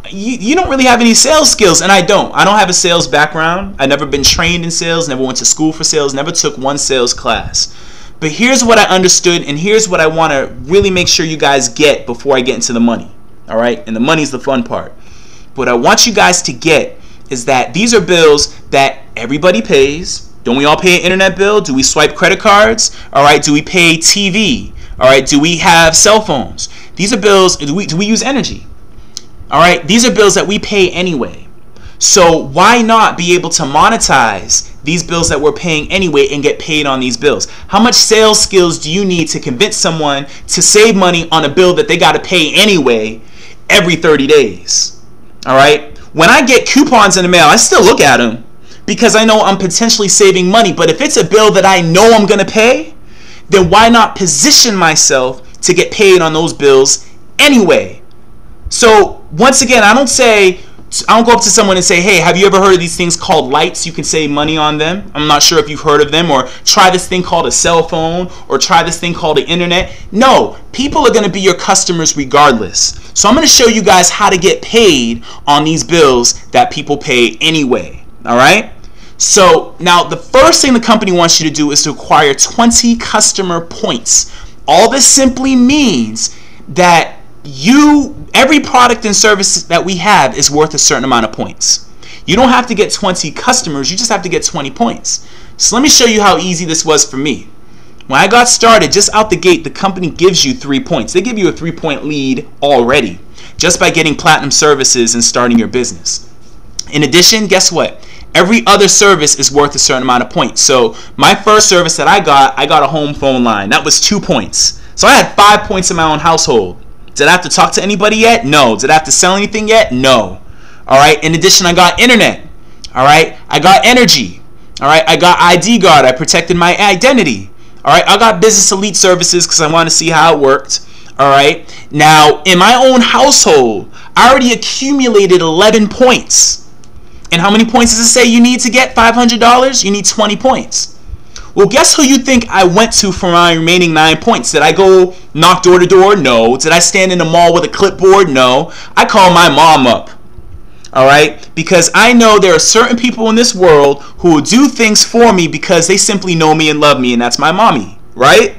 you don't really have any sales skills. And I don't have a sales background. I've never been trained in sales, never went to school for sales, never took one sales class. But here's what I understood, and here's what I want to really make sure you guys get before I get into the money. All right? And the money's the fun part. What I want you guys to get is that these are bills that everybody pays. Don't we all pay an internet bill? Do we swipe credit cards? All right. Do we pay TV? All right. Do we have cell phones? These are bills. Do we use energy? All right. These are bills that we pay anyway. So why not be able to monetize these bills that we're paying anyway and get paid on these bills? How much sales skills do you need to convince someone to save money on a bill that they got to pay anyway every 30 days? All right. When I get coupons in the mail, I still look at them, because I know I'm potentially saving money. But if it's a bill that I know I'm going to pay, then why not position myself to get paid on those bills anyway? So once again, I don't go up to someone and say, hey, have you ever heard of these things called lights? You can save money on them. I'm not sure if you've heard of them. Or try this thing called a cell phone, or try this thing called the internet. No, people are going to be your customers regardless. So I'm going to show you guys how to get paid on these bills that people pay anyway. All right. So now the first thing the company wants you to do is to acquire 20 customer points. All this simply means that every product and service that we have is worth a certain amount of points. You don't have to get 20 customers. You just have to get 20 points. So let me show you how easy this was for me. When I got started, just out the gate, the company gives you 3 points. They give you a 3-point lead already just by getting Platinum Services and starting your business. In addition, guess what? Every other service is worth a certain amount of points. So my first service that I got a home phone line. That was 2 points. So I had 5 points in my own household. Did I have to talk to anybody yet? No. Did I have to sell anything yet? No. All right. In addition, I got internet. All right. I got energy. All right. I got ID Guard. I protected my identity. All right. I got Business Elite services because I wanted to see how it worked. All right. Now, in my own household, I already accumulated 11 points. And how many points does it say you need to get $500? You need 20 points. Well, guess who you think I went to for my remaining 9 points? Did I go knock door to door? No. Did I stand in the mall with a clipboard? No. I called my mom up. All right? Because I know there are certain people in this world who will do things for me because they simply know me and love me, and that's my mommy, right?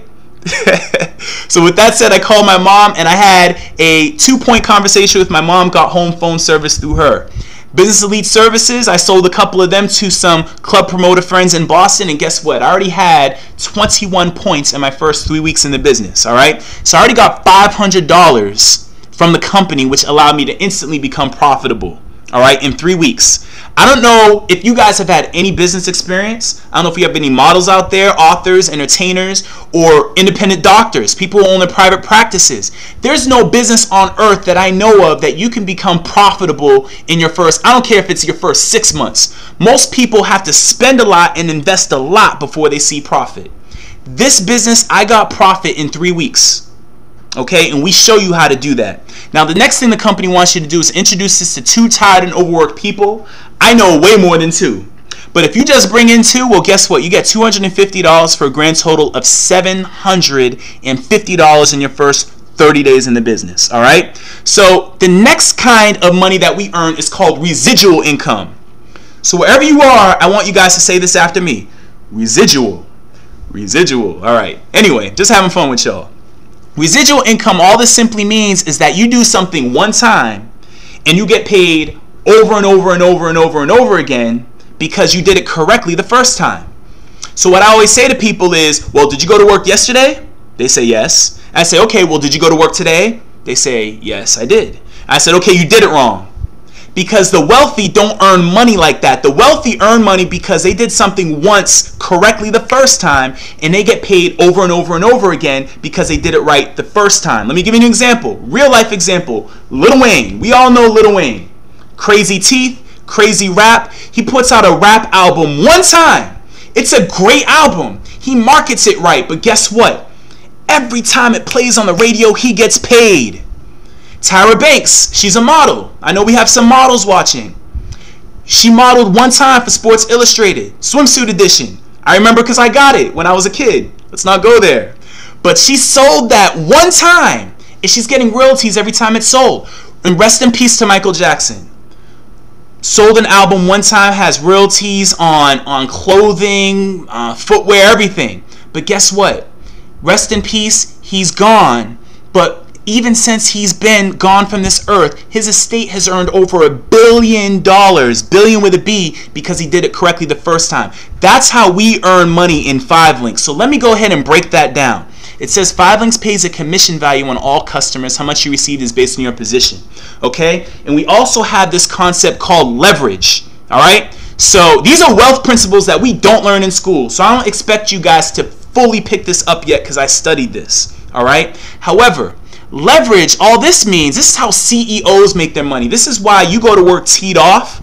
So with that said, I called my mom, and I had a 2-point conversation with my mom, got home phone service through her. Business Elite Services, I sold a couple of them to some club promoter friends in Boston, and guess what? I already had 21 points in my first 3 weeks in the business, all right? So I already got $500 from the company, which allowed me to instantly become profitable, all right, in 3 weeks. I don't know if you guys have had any business experience. I don't know if you have any models out there, authors, entertainers, or independent doctors, people who own their private practices. There's no business on earth that I know of that you can become profitable in your first, I don't care if it's your first 6 months. Most people have to spend a lot and invest a lot before they see profit. This business, I got profit in 3 weeks. Okay, and we show you how to do that. Now, the next thing the company wants you to do is introduce this to 2 tired and overworked people. I know way more than 2. But if you just bring in 2, well, guess what? You get $250 for a grand total of $750 in your first 30 days in the business, all right? So the next kind of money that we earn is called residual income. So wherever you are, I want you guys to say this after me. Residual. Residual. All right. Anyway, just having fun with y'all. Residual income, all this simply means is that you do something one time and you get paid over and over and over and over and over again because you did it correctly the first time. So what I always say to people is, well, did you go to work yesterday? They say yes. I say, okay, well, did you go to work today? They say, yes, I did. I said, okay, you did it wrong. Because the wealthy don't earn money like that. The wealthy earn money because they did something once correctly the first time, and they get paid over and over and over again because they did it right the first time. Let me give you an example, real life example. Lil Wayne, we all know Lil Wayne. Crazy teeth, crazy rap. He puts out a rap album one time. It's a great album. He markets it right, but guess what? Every time it plays on the radio, he gets paid. Tyra Banks, she's a model. I know we have some models watching. She modeled one time for Sports Illustrated, swimsuit edition. I remember because I got it when I was a kid. Let's not go there. But she sold that one time, and she's getting royalties every time it's sold. And rest in peace to Michael Jackson. Sold an album one time, has royalties on clothing, footwear, everything. But guess what? Rest in peace, he's gone. But even since he's been gone from this earth, his estate has earned over $1 billion, billion with a B, because he did it correctly the first time. That's how we earn money in 5links. So let me go ahead and break that down. It says 5links pays a commission value on all customers. How much you receive is based on your position. Okay? And we also have this concept called leverage. All right? So these are wealth principles that we don't learn in school. So I don't expect you guys to fully pick this up yet because I studied this. All right? However, leverage, all this means, this is how CEOs make their money. This is why you go to work teed off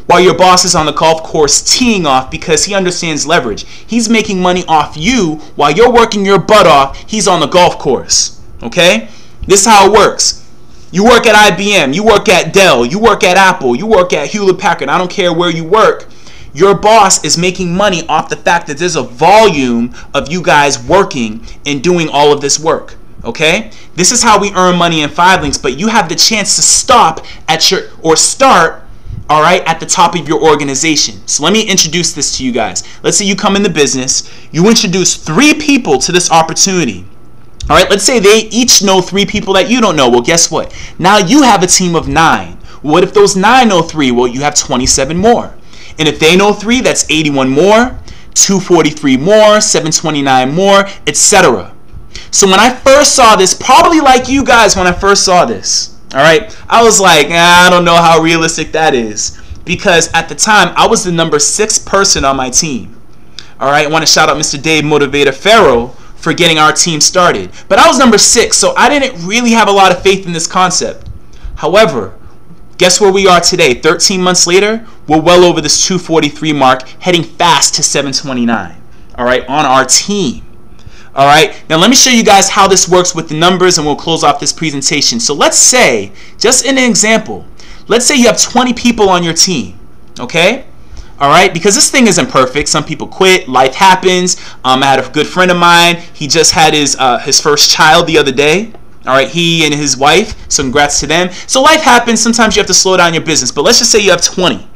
while your boss is on the golf course teeing off, because he understands leverage. He's making money off you while you're working your butt off. He's on the golf course. Okay? This is how it works. You work at IBM, you work at Dell, you work at Apple, you work at Hewlett-Packard. I don't care where you work. Your boss is making money off the fact that there's a volume of you guys working and doing all of this work. Okay? This is how we earn money in 5links, but you have the chance to stop at your, or start, all right, at the top of your organization. So let me introduce this to you guys. Let's say you come in the business, you introduce 3 people to this opportunity. All right, let's say they each know 3 people that you don't know. Well, guess what? Now you have a team of 9. What if those 9 know 3? Well, you have 27 more. And if they know 3, that's 81 more, 243 more, 729 more, etc. So when I first saw this, probably like you guys when I first saw this, all right, I was like, I don't know how realistic that is, because at the time I was the number 6 person on my team. All right, I want to shout out Mr. Dave Motivator Farrell for getting our team started. But I was number 6, so I didn't really have a lot of faith in this concept. However, guess where we are today? 13 months later, we're well over this 243 mark, heading fast to 729, all right, on our team. All right, now let me show you guys how this works with the numbers, and we'll close off this presentation. So let's say, just in an example, let's say you have 20 people on your team, okay? All right, because this thing isn't perfect. Some people quit, life happens. I had a good friend of mine, he just had his first child the other day. All right, he and his wife, so congrats to them. So life happens, sometimes you have to slow down your business, but let's just say you have 20.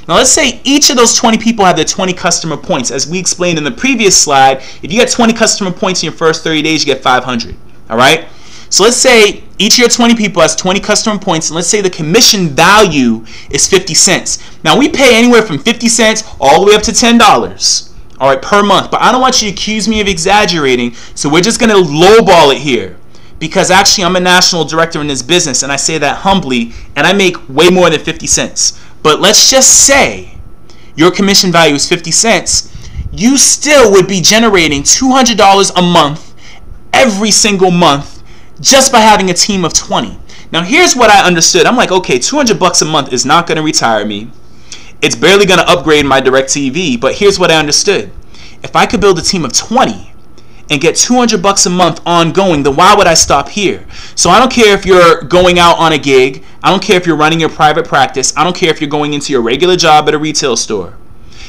Now let's say each of those 20 people have their 20 customer points. As we explained in the previous slide, if you get 20 customer points in your first 30 days, you get 500. All right? So let's say each of your 20 people has 20 customer points, and let's say the commission value is 50 cents. Now we pay anywhere from 50 cents all the way up to $10, all right, per month. But I don't want you to accuse me of exaggerating, so we're just gonna lowball it here. Because actually I'm a national director in this business, and I say that humbly, and I make way more than 50 cents. But let's just say your commission value is 50 cents. You still would be generating $200 a month every single month just by having a team of 20. Now here's what I understood. I'm like, okay, $200 a month is not going to retire me. It's barely going to upgrade my DirecTV, but here's what I understood. If I could build a team of 20 and get $200 a month ongoing, then why would I stop here? So I don't care if you're going out on a gig. I don't care if you're running your private practice. I don't care if you're going into your regular job at a retail store.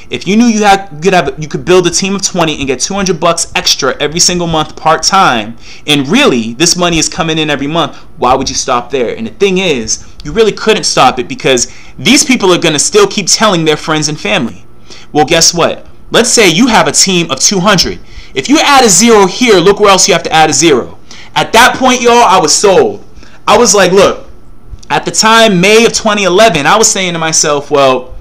If you knew you could build a team of 20 and get $200 extra every single month part-time, and really this money is coming in every month, why would you stop there? And the thing is, you really couldn't stop it because these people are going to still keep telling their friends and family. Well, guess what? Let's say you have a team of 200. If you add a 0 here, look where else you have to add a 0. At that point, y'all, I was sold. I was like, look, at the time, May of 2011, I was saying to myself, well,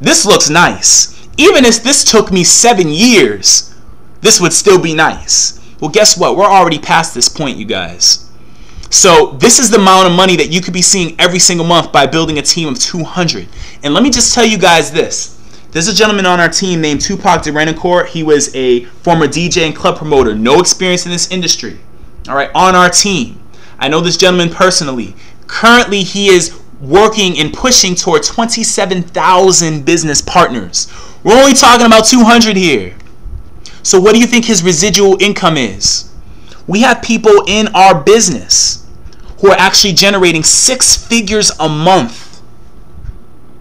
this looks nice. Even if this took me 7 years, this would still be nice. Well, guess what? We're already past this point, you guys. So this is the amount of money that you could be seeing every single month by building a team of 200. And let me just tell you guys this. There's a gentleman on our team named Tupac DeRenicourt. He was a former DJ and club promoter. No experience in this industry. All right, on our team. I know this gentleman personally. Currently, he is working and pushing toward 27,000 business partners. We're only talking about 200 here. So what do you think his residual income is? We have people in our business who are actually generating 6 figures a month,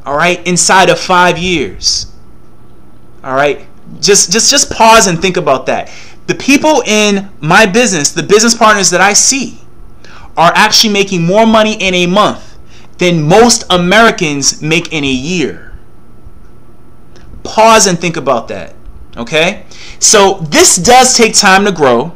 all right, inside of 5 years. All right, just pause and think about that. The people in my business, the business partners that I see, are actually making more money in a month than most Americans make in a year. Pause and think about that, okay? So this does take time to grow.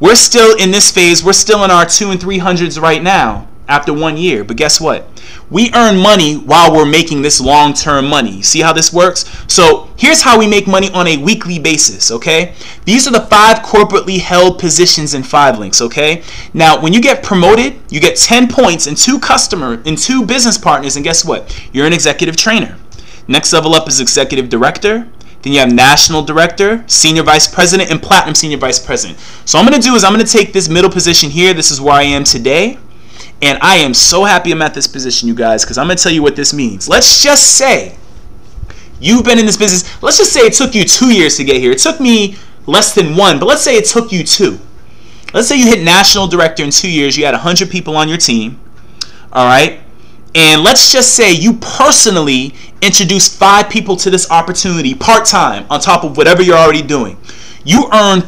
We're still in this phase. We're still in our 200s and 300s right now after 1 year. But guess what? We earn money while we're making this long-term money. See how this works? So here's how we make money on a weekly basis, okay? These are the 5 corporately held positions in 5 links, okay? Now, when you get promoted, you get 10 points and 2 business partners, and guess what? You're an executive trainer. Next level up is executive director. Then you have national director, senior vice president, and platinum senior vice president. So what I'm going to do is I'm going to take this middle position here. This is where I am today. And I am so happy I'm at this position, you guys, because I'm going to tell you what this means. Let's just say you've been in this business. Let's just say it took you 2 years to get here. It took me less than 1, but let's say it took you 2. Let's say you hit national director in 2 years. You had 100 people on your team. All right. And let's just say you personally introduced 5 people to this opportunity part-time on top of whatever you're already doing. You earn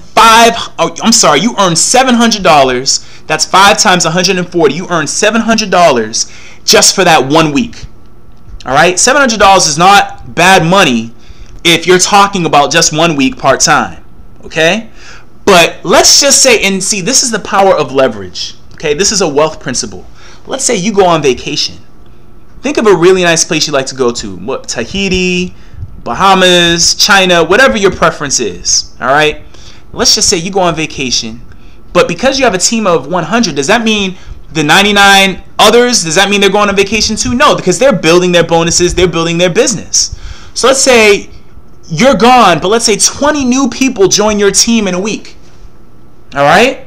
you earn $700. That's 5 times 140. You earn $700 just for that 1 week. All right, $700 is not bad money if you're talking about just 1 week part-time. Okay, but let's just say, and see, this is the power of leverage. Okay, this is a wealth principle. Let's say you go on vacation. Think of a really nice place you like to go to. What, Tahiti, Bahamas, China, whatever your preference is. All right. Let's just say you go on vacation, but because you have a team of 100, does that mean the 99 others, does that mean they're going on vacation too? No, because they're building their bonuses, they're building their business. So let's say you're gone, but let's say 20 new people join your team in a week. All right.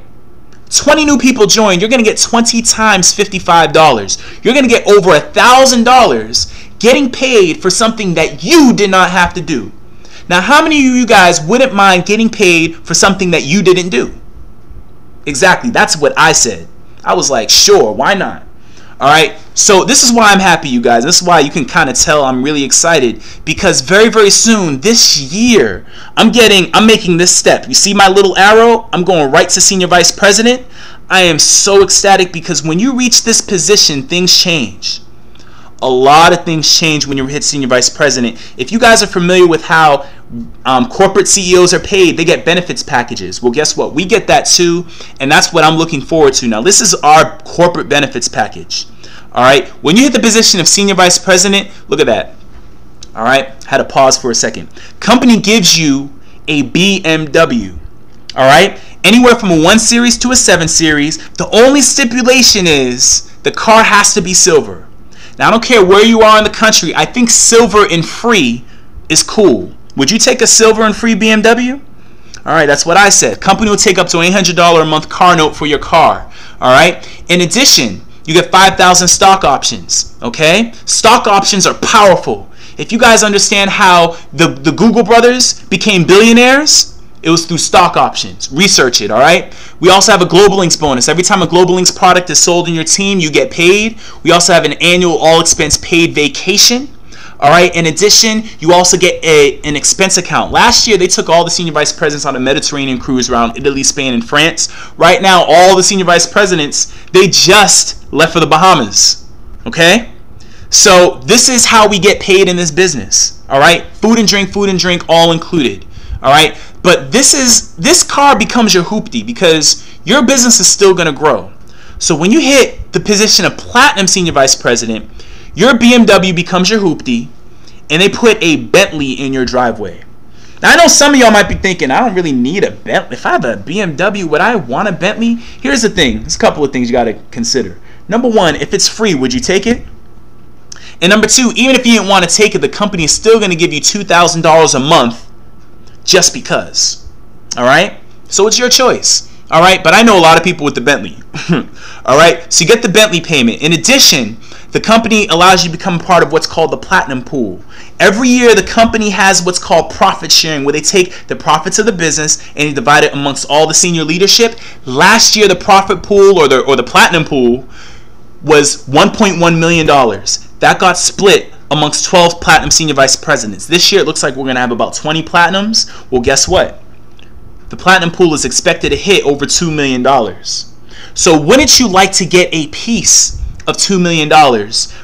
20 new people join, you're going to get 20 times $55. You're going to get over $1,000 getting paid for something that you did not have to do. Now, how many of you guys wouldn't mind getting paid for something that you didn't do? Exactly. That's what I said. I was like, sure, why not? All right. So this is why I'm happy, you guys. This is why you can kind of tell I'm really excited, because very, very soon this year, I'm making this step. You see my little arrow? I'm going right to senior vice president. I am so ecstatic because when you reach this position, things change. A lot of things change when you hit senior vice president. If you guys are familiar with how corporate CEOs are paid, they get benefits packages. Well, guess what? We get that too, and that's what I'm looking forward to. Now, this is our corporate benefits package. All right, when you hit the position of senior vice president, look at that. All right, had to pause for a second. Company gives you a BMW. All right, anywhere from a 1 Series to a 7 Series. The only stipulation is the car has to be silver. Now, I don't care where you are in the country. I think silver and free is cool. Would you take a silver and free BMW? All right, that's what I said. Company will take up to $800 a month car note for your car. All right. In addition, you get 5,000 stock options. Okay, stock options are powerful. If you guys understand how the Google brothers became billionaires, it was through stock options. Research it, all right? We also have a Global Links bonus. Every time a Global Links product is sold in your team, you get paid. We also have an annual all-expense paid vacation, all right? In addition, you also get an expense account. Last year, they took all the senior vice presidents on a Mediterranean cruise around Italy, Spain, and France. Right now, all the senior vice presidents, they just left for the Bahamas, okay? So this is how we get paid in this business, all right? Food and drink, all included, all right? But this car becomes your hoopty because your business is still going to grow. So when you hit the position of platinum senior vice president, your BMW becomes your hoopty, and they put a Bentley in your driveway. Now, I know some of y'all might be thinking, I don't really need a Bentley. If I have a BMW, would I want a Bentley? Here's the thing. There's a couple of things you got to consider. Number one, if it's free, would you take it? And number two, even if you didn't want to take it, the company is still going to give you $2,000 a month just because. All right? So it's your choice. All right? But I know a lot of people with the Bentley. All right? So you get the Bentley payment. In addition, the company allows you to become part of what's called the Platinum Pool. Every year, the company has what's called profit sharing, where they take the profits of the business and they divide it amongst all the senior leadership. Last year, the profit pool or the Platinum Pool was $1.1 million. That got split amongst 12 platinum senior vice presidents. This year, it looks like we're going to have about 20 platinums. Well, guess what? The platinum pool is expected to hit over $2 million. So wouldn't you like to get a piece of $2 million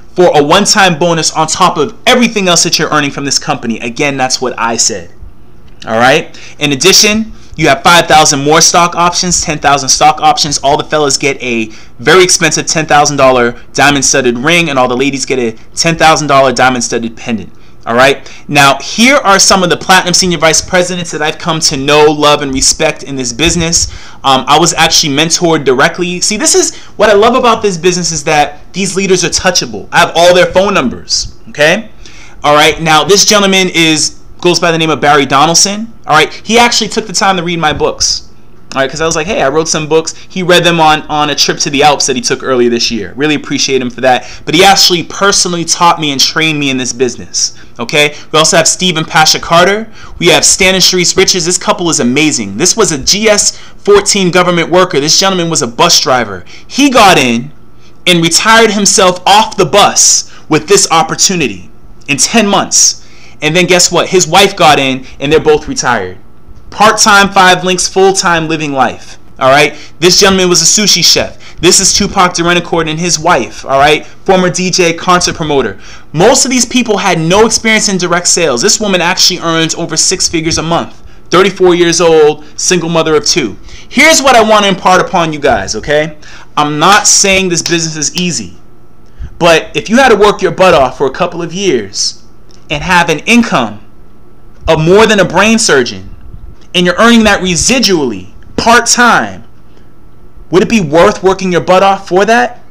for a one-time bonus on top of everything else that you're earning from this company? Again, that's what I said. All right? In addition, you have 5,000 more stock options, 10,000 stock options. All the fellas get a very expensive $10,000 diamond-studded ring, and all the ladies get a $10,000 diamond-studded pendant. All right? Now, here are some of the platinum senior vice presidents that I've come to know, love, and respect in this business. I was actually mentored directly. See, this is what I love about this business is that these leaders are touchable. I have all their phone numbers. Okay? All right? Now, this gentleman goes by the name of Barry Donaldson. All right, he actually took the time to read my books. All right, because I was like, hey, I wrote some books. He read them on a trip to the Alps that he took earlier this year. Really appreciate him for that. But he actually personally taught me and trained me in this business. Okay, we also have Stephen Pasha Carter. We have Stan and Sharice Richards. This couple is amazing. This was a GS-14 government worker. This gentleman was a bus driver. He got in and retired himself off the bus with this opportunity in 10 months. And then guess what? His wife got in, and they're both retired. Part-time 5 Links, full-time living life. All right? This gentleman was a sushi chef. This is Tupac Durennecourt and his wife. All right? Former DJ, concert promoter. Most of these people had no experience in direct sales. This woman actually earns over 6 figures a month. 34 years old, single mother of 2. Here's what I want to impart upon you guys, okay? I'm not saying this business is easy. But if you had to work your butt off for a couple of years and have an income of more than a brain surgeon, and you're earning that residually, part-time, would it be worth working your butt off for that?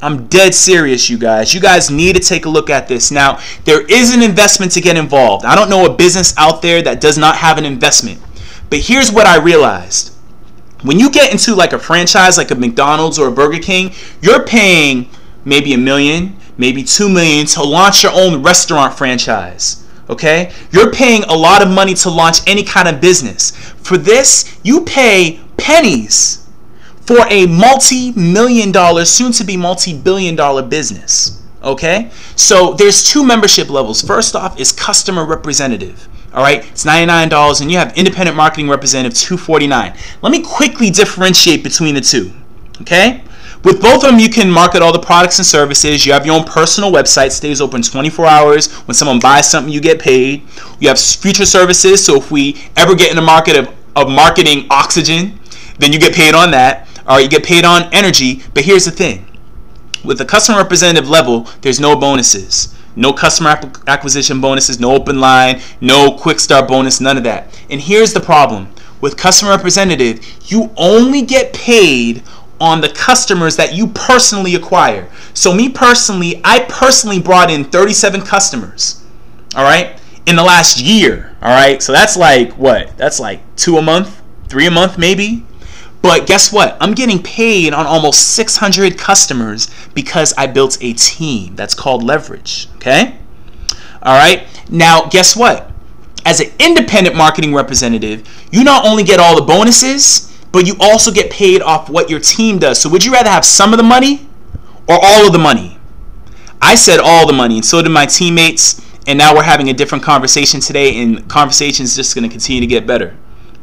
I'm dead serious, you guys. You guys need to take a look at this. Now, there is an investment to get involved. I don't know a business out there that does not have an investment. But here's what I realized. When you get into like a franchise, like a McDonald's or a Burger King, you're paying maybe $1 million, maybe $2 million to launch your own restaurant franchise. Okay? You're paying a lot of money to launch any kind of business. For this, you pay pennies for a multi-million dollar, soon to be multi-billion dollar business. Okay? So there's 2 membership levels. First off is customer representative. All right? It's $99, and you have independent marketing representative, $249. Let me quickly differentiate between the two. Okay? With both of them, you can market all the products and services. You have your own personal website, stays open 24 hours. When someone buys something, you get paid. You have future services, so if we ever get in the market of marketing oxygen, then you get paid on that. All right, you get paid on energy. But here's the thing. With the customer representative level, there's no bonuses. No customer acquisition bonuses, no open line, no quick start bonus, none of that. And here's the problem. With customer representative, you only get paid on the customers that you personally acquire. So me personally, I personally brought in 37 customers, all right, in the last year, all right? So that's like what? That's like 2 a month, 3 a month maybe. But guess what? I'm getting paid on almost 600 customers because I built a team. That's called leverage, okay? All right, now guess what? As an independent marketing representative, you not only get all the bonuses, but you also get paid off what your team does. So would you rather have some of the money or all of the money? I said all the money, and so did my teammates, and now we're having a different conversation today, and the conversation is just going to continue to get better.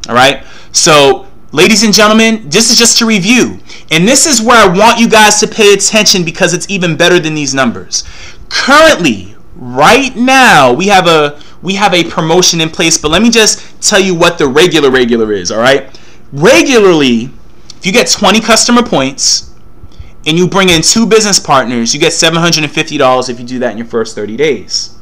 All right? So, ladies and gentlemen, this is just to review, and this is where I want you guys to pay attention because it's even better than these numbers. Currently, right now, we have a promotion in place, but let me just tell you what the regular is, all right? Regularly, if you get 20 customer points and you bring in 2 business partners, you get $750 if you do that in your first 30 days.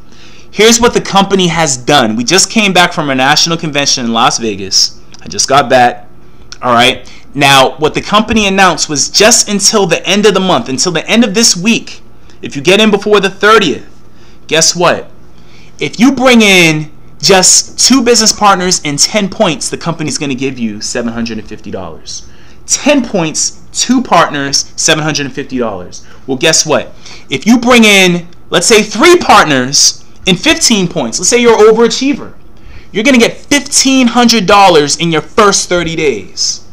Here's what the company has done. We just came back from a national convention in Las Vegas. I just got back. All right. Now, what the company announced was just until the end of the month, until the end of this week, if you get in before the 30th, guess what? If you bring in just 2 business partners and 10 points, the company's going to give you $750. 10 points, 2 partners, $750. Well, guess what? If you bring in, let's say, 3 partners and 15 points, let's say you're an overachiever, you're going to get $1,500 in your first 30 days.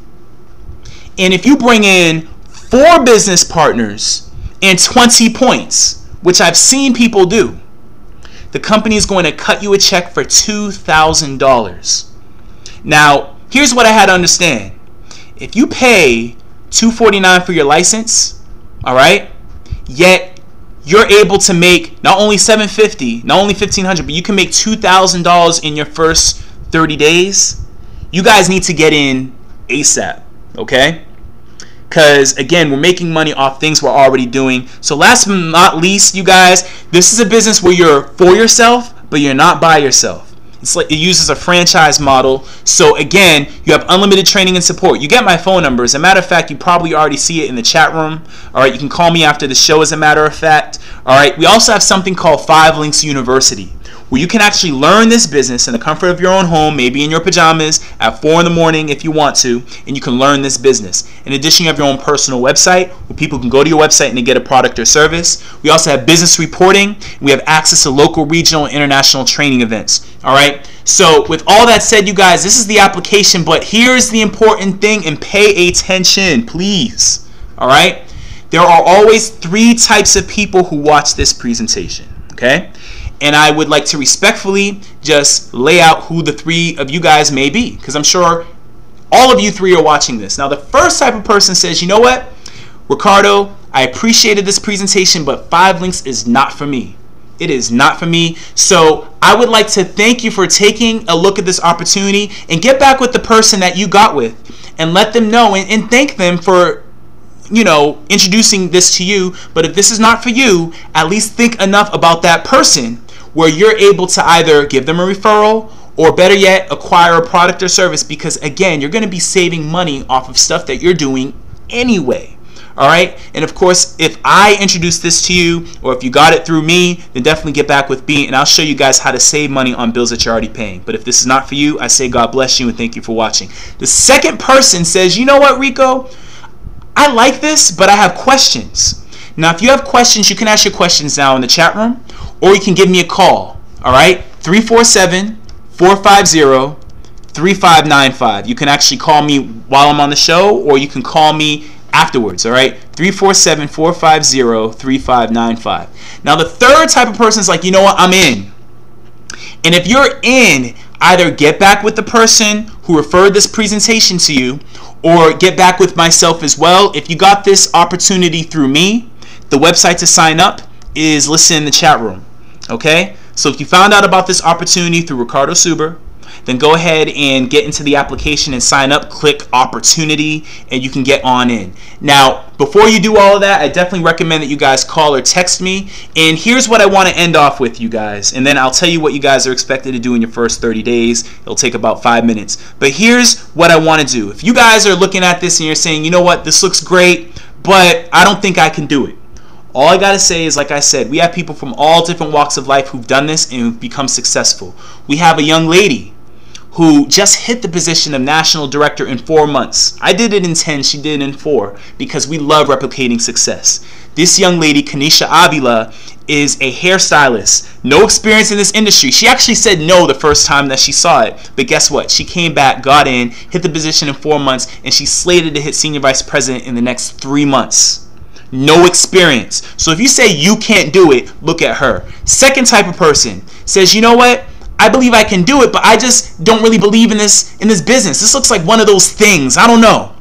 And if you bring in 4 business partners and 20 points, which I've seen people do, the company is going to cut you a check for $2,000. Now, here's what I had to understand. If you pay $249 for your license, all right, yet you're able to make not only $750, not only $1,500, but you can make $2,000 in your first 30 days, you guys need to get in ASAP, okay? Because, again, we're making money off things we're already doing. So last but not least, you guys, this is a business where you're for yourself, but you're not by yourself. It's like it uses a franchise model. So, again, you have unlimited training and support. You get my phone number. As a matter of fact, you probably already see it in the chat room. All right, you can call me after the show, as a matter of fact. All right, we also have something called 5 Links University, where you can actually learn this business in the comfort of your own home, maybe in your pajamas at 4 in the morning if you want to, and you can learn this business. In addition, you have your own personal website where people can go to your website and they get a product or service. We also have business reporting. We have access to local, regional, and international training events. All right. So with all that said, you guys, this is the application, but here's the important thing, and pay attention, please. All right. There are always 3 types of people who watch this presentation. Okay. And I would like to respectfully just lay out who the 3 of you guys may be, because I'm sure all of you 3 are watching this. Now, the first type of person says, you know what, Ricardo, I appreciated this presentation, but 5 Links is not for me. It is not for me. So I would like to thank you for taking a look at this opportunity and get back with the person that you got with and let them know and thank them for, you know, introducing this to you. But if this is not for you, at least think enough about that person where you're able to either give them a referral or, better yet, acquire a product or service, because, again, you're going to be saving money off of stuff that you're doing anyway. All right? And, of course, if I introduce this to you or if you got it through me, then definitely get back with me, and I'll show you guys how to save money on bills that you're already paying. But if this is not for you, I say God bless you and thank you for watching. The second person says, you know what, Rico? I like this, but I have questions. Now, if you have questions, you can ask your questions now in the chat room, or you can give me a call, all right? 347-450-3595. You can actually call me while I'm on the show, or you can call me afterwards, all right? 347-450-3595. Now, the third type of person is like, you know what, I'm in. And if you're in, either get back with the person who referred this presentation to you, or get back with myself as well. If you got this opportunity through me, the website to sign up is listed in the chat room. Okay? So if you found out about this opportunity through Ricardo Suber, then go ahead and get into the application and sign up, click opportunity, and you can get on in. Now, before you do all of that, I definitely recommend that you guys call or text me. And here's what I want to end off with, you guys. And then I'll tell you what you guys are expected to do in your first 30 days. It'll take about 5 minutes. But here's what I want to do. If you guys are looking at this and you're saying, you know what, this looks great, but I don't think I can do it. All I gotta say is, like I said, we have people from all different walks of life who've done this and who've become successful. We have a young lady who just hit the position of national director in 4 months. I did it in 10, she did it in 4, because we love replicating success. This young lady, Kanisha Avila, is a hairstylist. No experience in this industry. She actually said no the first time that she saw it. But guess what? She came back, got in, hit the position in 4 months, and she's slated to hit senior vice president in the next 3 months. No experience. So if you say you can't do it, look at her. Second type of person says, you know what? I believe I can do it, but I just don't really believe in this business. This looks like one of those things. I don't know.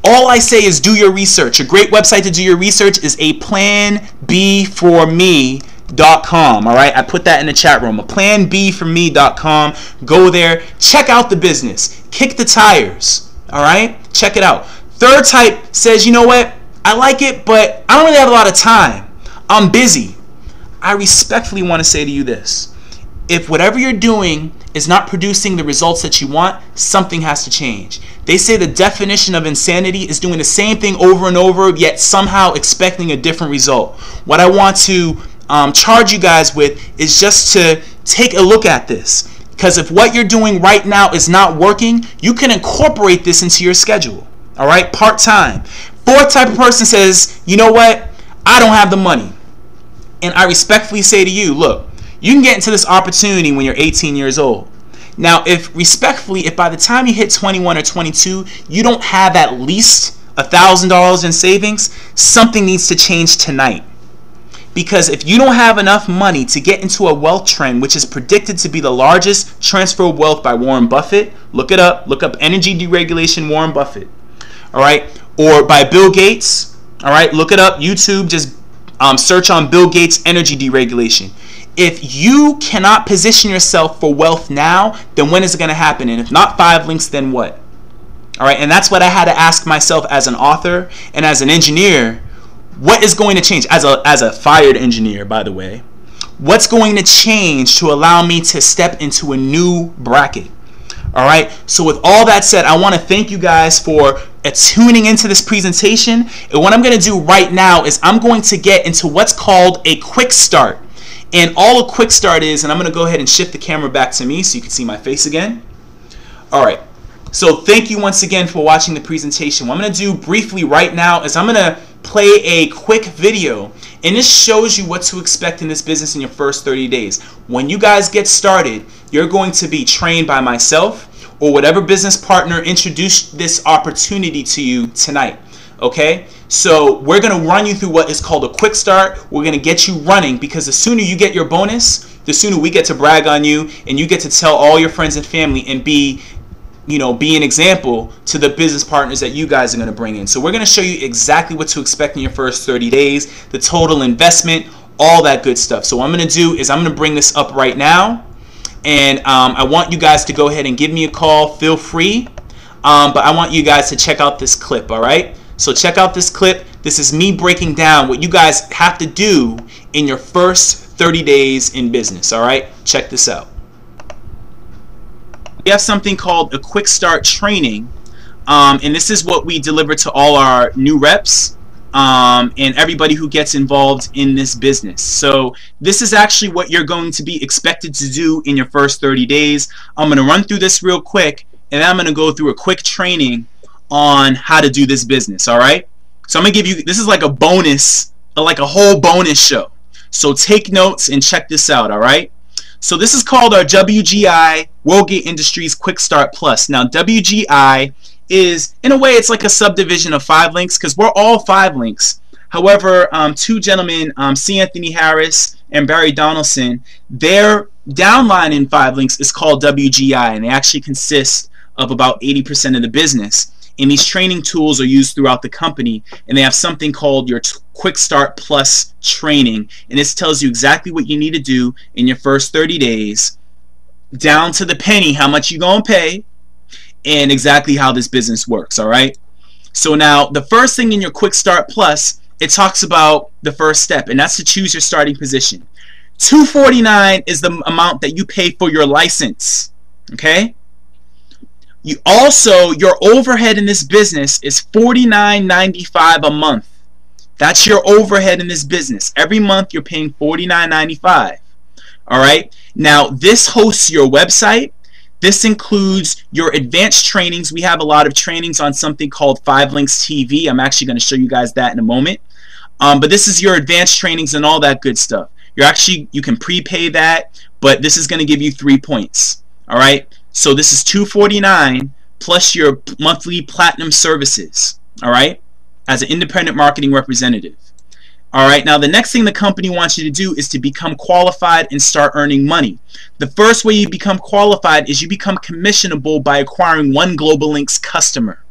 All I say is do your research. A great website to do your research is a planbforme.com. All right, I put that in the chat room. A planbforme.com. Go there, check out the business, kick the tires. All right, check it out. Third type says, you know what? I like it, but I don't really have a lot of time. I'm busy. I respectfully want to say to you this. If whatever you're doing is not producing the results that you want, something has to change. They say the definition of insanity is doing the same thing over and over, yet somehow expecting a different result. What I want to charge you guys with is just to take a look at this. Because if what you're doing right now is not working, you can incorporate this into your schedule. All right, part-time. Fourth type of person says, you know what? I don't have the money. And I respectfully say to you, look, you can get into this opportunity when you're 18 years old. Now, if by the time you hit 21 or 22, you don't have at least $1,000 in savings, something needs to change tonight. Because if you don't have enough money to get into a wealth trend, which is predicted to be the largest transfer of wealth by Warren Buffett, look it up. Look up energy deregulation Warren Buffett. All right. Or by Bill Gates. All right. Look it up. YouTube. Just search on Bill Gates energy deregulation. If you cannot position yourself for wealth now, then when is it going to happen? And if not 5 links, then what? All right, and that's what I had to ask myself as an author and as an engineer. What is going to change? As a fired engineer, by the way. What's going to change to allow me to step into a new bracket? All right, so with all that said, I want to thank you guys for tuning into this presentation. And what I'm going to do right now is I'm going to get into what's called a quick start. And all a quick start is, and I'm going to go ahead and shift the camera back to me so you can see my face again. All right. So thank you once again for watching the presentation. What I'm going to do briefly right now is I'm going to play a quick video. And this shows you what to expect in this business in your first 30 days. When you guys get started, you're going to be trained by myself or whatever business partner introduced this opportunity to you tonight. Okay, so we're going to run you through what is called a quick start. We're going to get you running because the sooner you get your bonus, the sooner we get to brag on you and you get to tell all your friends and family and be an example to the business partners that you guys are going to bring in. So we're going to show you exactly what to expect in your first 30 days, the total investment, all that good stuff. So what I'm going to do is I'm going to bring this up right now. And I want you guys to go ahead and give me a call. Feel free. But I want you guys to check out this clip, all right? So check out this clip. This is me breaking down what you guys have to do in your first 30 days in business, all right? Check this out. We have something called a quick start training, and this is what we deliver to all our new reps and everybody who gets involved in this business. So this is actually what you're going to be expected to do in your first 30 days. I'm going to run through this real quick, and then I'm going to go through a quick training on how to do this business. All right, so I'm gonna give you, this is like a bonus, like a whole bonus show, so take notes and check this out. All right, so this is called our WGI WorldGate Industries Quick Start Plus. Now WGI is, in a way, it's like a subdivision of 5 links because we're all 5 links. However, two gentlemen, C. Anthony Harris and Barry Donaldson, their downline in 5 links is called WGI, and they actually consist of about 80% of the business. And these training tools are used throughout the company, and they have something called your Quick Start Plus training, and this tells you exactly what you need to do in your first 30 days, down to the penny, how much you're going to pay, and exactly how this business works, all right? So now, the first thing in your Quick Start Plus, it talks about the first step, and that's to choose your starting position. $249 is the amount that you pay for your license, okay? You also, your overhead in this business is $49.95 a month. That's your overhead in this business. Every month you're paying $49.95. All right. Now this hosts your website. This includes your advanced trainings. We have a lot of trainings on something called 5 Links TV. I'm actually going to show you guys that in a moment. But this is your advanced trainings and all that good stuff. You can prepay that, but this is going to give you 3 points. All right. So this is $249 plus your monthly platinum services, all right, as an independent marketing representative. All right, now the next thing the company wants you to do is to become qualified and start earning money. The first way you become qualified is you become commissionable by acquiring one Global Links customer.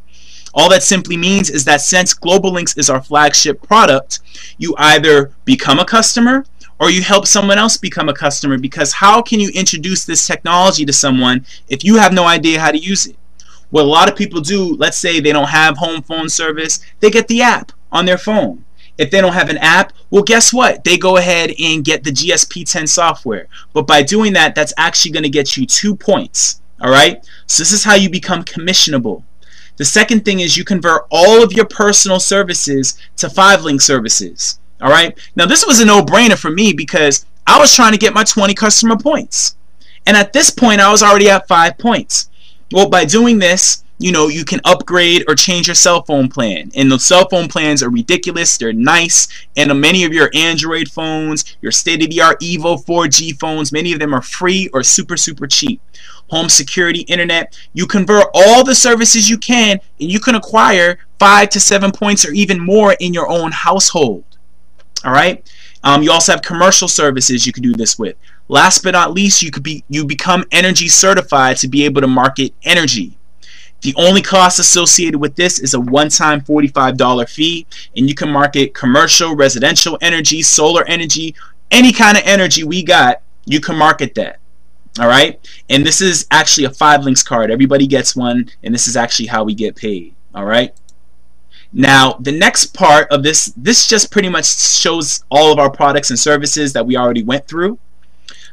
All that simply means is that since Global Links is our flagship product, you either become a customer or you help someone else become a customer, because how can you introduce this technology to someone if you have no idea how to use it? What a lot of people do, let's say they don't have home phone service, they get the app on their phone. If they don't have an app, well, guess what? They go ahead and get the GSP-10 software. But by doing that, that's actually going to get you 2 points. All right? So this is how you become commissionable. The second thing is you convert all of your personal services to 5 Link services. All right. Now this was a no-brainer for me because I was trying to get my 20 customer points, and at this point I was already at 5 points. Well, by doing this, you know, you can upgrade or change your cell phone plan, and those cell phone plans are ridiculous. They're nice, and many of your Android phones, your state-of-the-art Evo 4G phones, many of them are free or super cheap. Home security, internet, you convert all the services you can, and you can acquire 5 to 7 points or even more in your own household. All right. You also have commercial services you can do this with. Last but not least, you become energy certified to be able to market energy. The only cost associated with this is a one-time $45 fee, and you can market commercial, residential energy, solar energy, any kind of energy we got, you can market that. All right. And this is actually a 5 Links card. Everybody gets one, and this is actually how we get paid. All right. Now, the next part of this just pretty much shows all of our products and services that we already went through.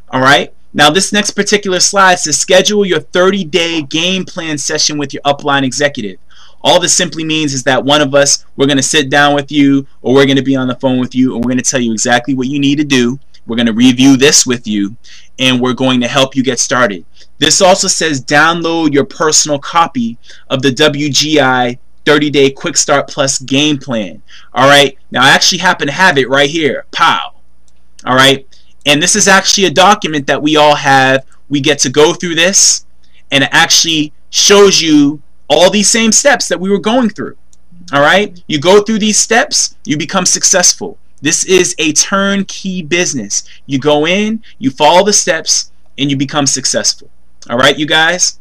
All right. Now, this next particular slide says schedule your 30-day game plan session with your upline executive. All this simply means is that one of us, we're going to sit down with you, or we're going to be on the phone with you, and we're going to tell you exactly what you need to do. We're going to review this with you, and we're going to help you get started. This also says download your personal copy of the WGI 30-day Quick Start Plus game plan. All right. Now, I actually happen to have it right here. Pow. All right. And this is actually a document that we all have. We get to go through this, and it actually shows you all these same steps that we were going through. All right. You go through these steps, you become successful. This is a turnkey business. You go in, you follow the steps, and you become successful. All right, you guys.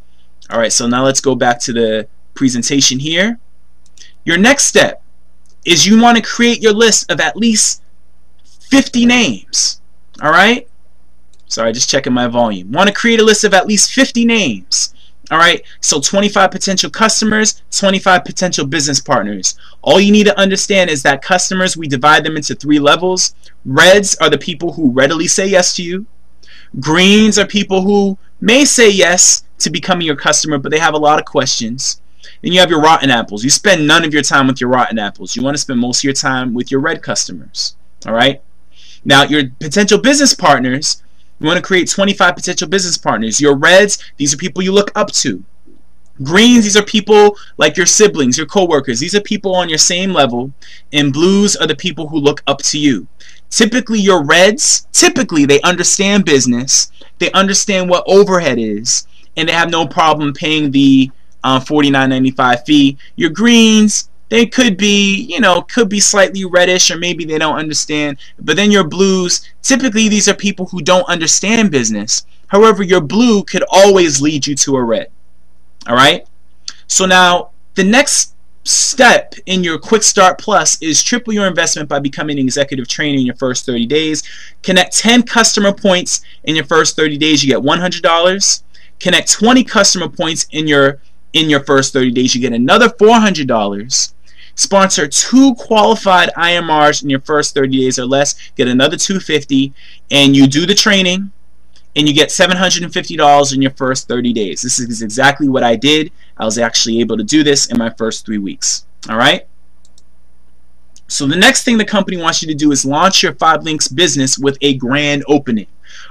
All right. So now let's go back to the presentation here. Your next step is you want to create your list of at least 50 names. All right. Sorry, just checking my volume. Want to create a list of at least 50 names. All right. So 25 potential customers, 25 potential business partners. All you need to understand is that customers, we divide them into 3 levels. Reds are the people who readily say yes to you. Greens are people who may say yes to becoming your customer, but they have a lot of questions. Then you have your rotten apples. You spend none of your time with your rotten apples. You want to spend most of your time with your red customers. All right. Now, your potential business partners, you want to create 25 potential business partners. Your reds, these are people you look up to. Greens, these are people like your siblings, your coworkers. These are people on your same level. And blues are the people who look up to you. Typically, your reds, typically they understand business. They understand what overhead is, and they have no problem paying the $49.95 fee. Your greens, they could be, you know, could be slightly reddish, or maybe they don't understand. But then your blues, typically these are people who don't understand business. However, your blue could always lead you to a red. All right. So now The next step in your Quick Start Plus is triple your investment by becoming an executive trainer in your first 30 days. Connect 10 customer points in your first 30 days, you get $100. Connect 20 customer points in your first 30 days, you get another $400. Sponsor 2 qualified IMRs in your first 30 days or less, get another $250, and you do the training and you get $750 in your first 30 days. This is exactly what I did. I was actually able to do this in my first 3 weeks. Alright? So the next thing the company wants you to do is launch your 5 Links business with a grand opening.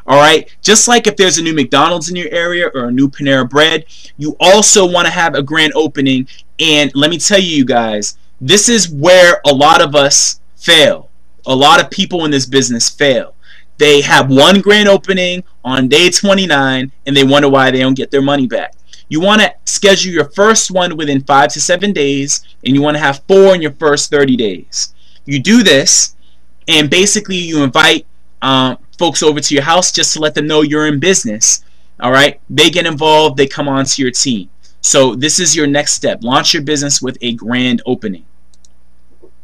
Alright? Just like if there's a new McDonald's in your area or a new Panera Bread, you also want to have a grand opening. And let me tell you guys, this is where a lot of us fail. A lot of people in this business fail. They have one grand opening on day 29 and they wonder why they don't get their money back. You want to schedule your first one within 5 to 7 days, and you want to have 4 in your first 30 days. You do this, and basically you invite folks over to your house just to let them know you're in business. Alright? They get involved, they come onto your team. So this is your next step. Launch your business with a grand opening.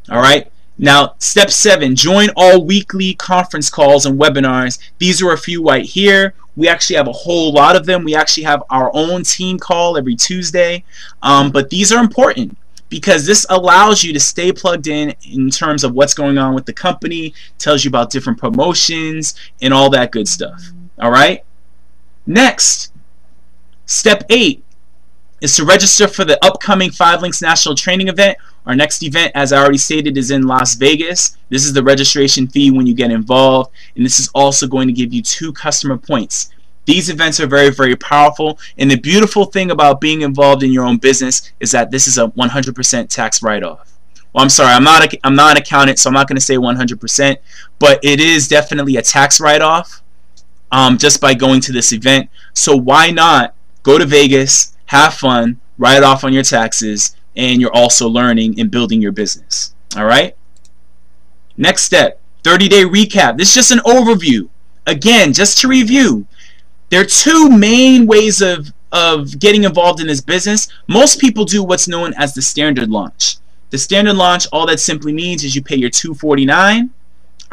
Alright? Now, step 7, join all weekly conference calls and webinars. These are a few right here. We actually have a whole lot of them. We actually have our own team call every Tuesday. But these are important because this allows you to stay plugged in terms of what's going on with the company, tells you about different promotions and all that good stuff. Alright? Next, step 8 is to register for the upcoming 5 Links National Training Event. Our next event, as I already stated, is in Las Vegas. This is the registration fee when you get involved, and this is also going to give you 2 customer points. These events are very, very powerful, and the beautiful thing about being involved in your own business is that this is a 100% tax write-off. Well, I'm sorry, I'm not an accountant, so I'm not going to say 100%, but it is definitely a tax write-off just by going to this event. So why not go to Vegas, have fun, write it off on your taxes, and you're also learning and building your business. Alright? Next step, 30-day recap. This is just an overview. Again, just to review, there are 2 main ways of getting involved in this business. Most people do what's known as the standard launch. The standard launch, all that simply means is you pay your $249.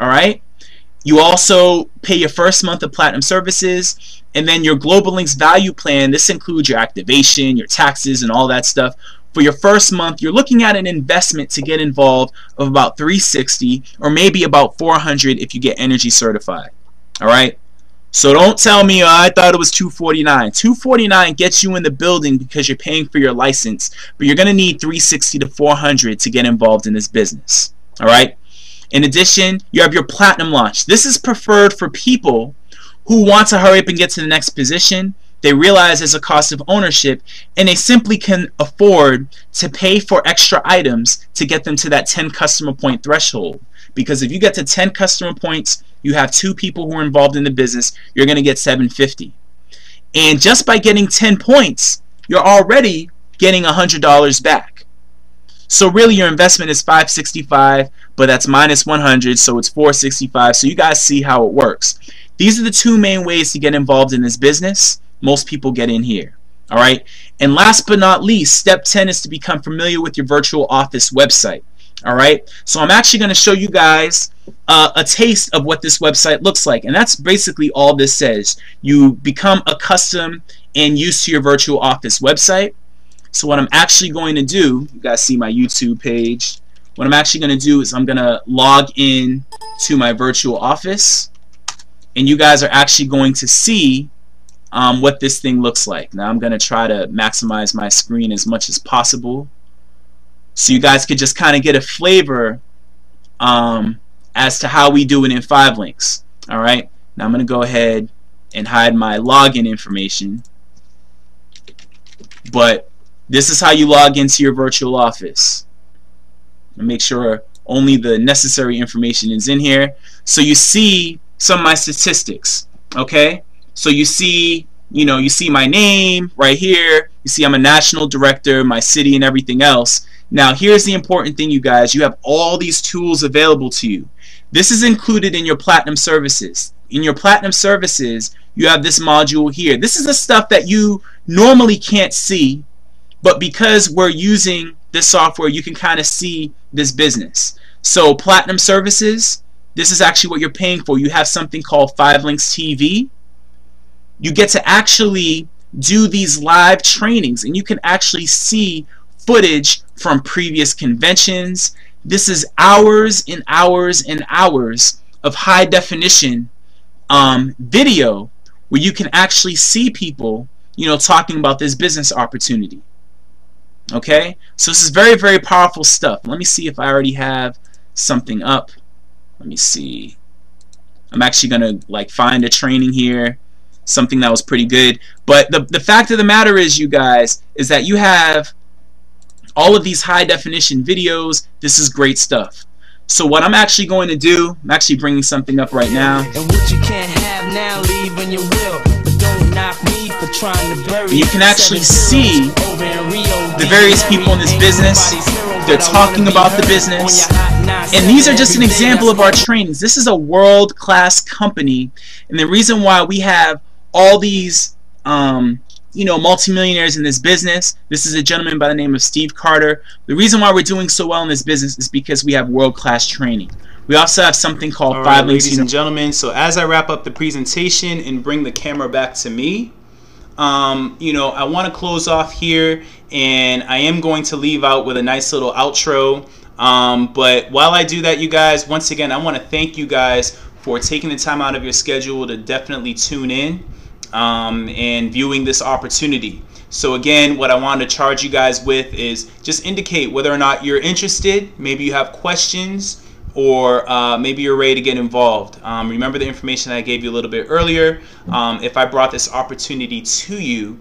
Alright? You also pay your first month of Platinum services, and then your Global Links value plan. This includes your activation, your taxes, and all that stuff. For your first month, you're looking at an investment to get involved of about $360 or maybe about $400 if you get energy certified. Alright? So don't tell me, I thought it was $249. $249 gets you in the building because you're paying for your license, but you're going to need $360 to $400 to get involved in this business. Alright? In addition, you have your Platinum launch. This is preferred for people who want to hurry up and get to the next position. They realize there's a cost of ownership, and they simply can afford to pay for extra items to get them to that 10 customer point threshold. Because if you get to 10 customer points, you have 2 people who are involved in the business, you're going to get $750. And just by getting 10 points, you're already getting $100 back. So really your investment is $565, but that's minus $100, so it's $465. So you guys see how it works. These are the 2 main ways to get involved in this business. Most people get in here. Alright? And last but not least, step 10 is to become familiar with your virtual office website. Alright? So I'm actually going to show you guys a taste of what this website looks like. And that's basically all this says. You become accustomed and used to your virtual office website. So what I'm actually going to do, you guys see my YouTube page. What I'm actually going to do is I'm going to log in to my virtual office. And you guys are actually going to see what this thing looks like. Now I'm going to try to maximize my screen as much as possible so you guys could just kind of get a flavor as to how we do it in 5 Links. Alright, now I'm going to go ahead and hide my login information, but this is how you log into your virtual office. Make sure only the necessary information is in here. So you see some of my statistics. Okay, so you see my name right here. You see I'm a national director, my city, and everything else. Now here's the important thing, you guys. You have all these tools available to you. This is included in your Platinum services. In your Platinum services, you have this module here. This is the stuff that you normally can't see but because we're using this software, you can kind of see this business. So Platinum Services, this is actually what you're paying for. You have something called 5 Links TV. You get to actually do these live trainings, and you can actually see footage from previous conventions. This is hours and hours and hours of high definition video where you can actually see people, you know, talking about this business opportunity. Okay, so this is very, very powerful stuff. Let me see if I already have something up. Let me see. I'm actually gonna like find a training here, something that was pretty good. But the fact of the matter is, you guys, is that you have all of these high definition videos. This is great stuff. So what I'm actually going to do, I'm actually bringing something up right now. And what you can't have now, leave when you will. But don't knock me for trying to bury. You can actually see the various people in this business. They're talking about the business. And these are just an example of our trainings. This is a world-class company. And the reason why we have all these you know, multimillionaires in this business. This is a gentleman by the name of Steve Carter. The reason why we're doing so well in this business is because we have world-class training. We also have something called 5 Links. Ladies and gentlemen, so as I wrap up the presentation and bring the camera back to me, you know, I want to close off here, and I am going to leave out with a nice little outro. But while I do that, you guys, once again, I want to thank you guys for taking the time out of your schedule to definitely tune in and viewing this opportunity. So again, what I want to charge you guys with is just indicate whether or not you're interested. Maybe you have questions, or maybe you're ready to get involved. Remember the information I gave you a little bit earlier. If I brought this opportunity to you,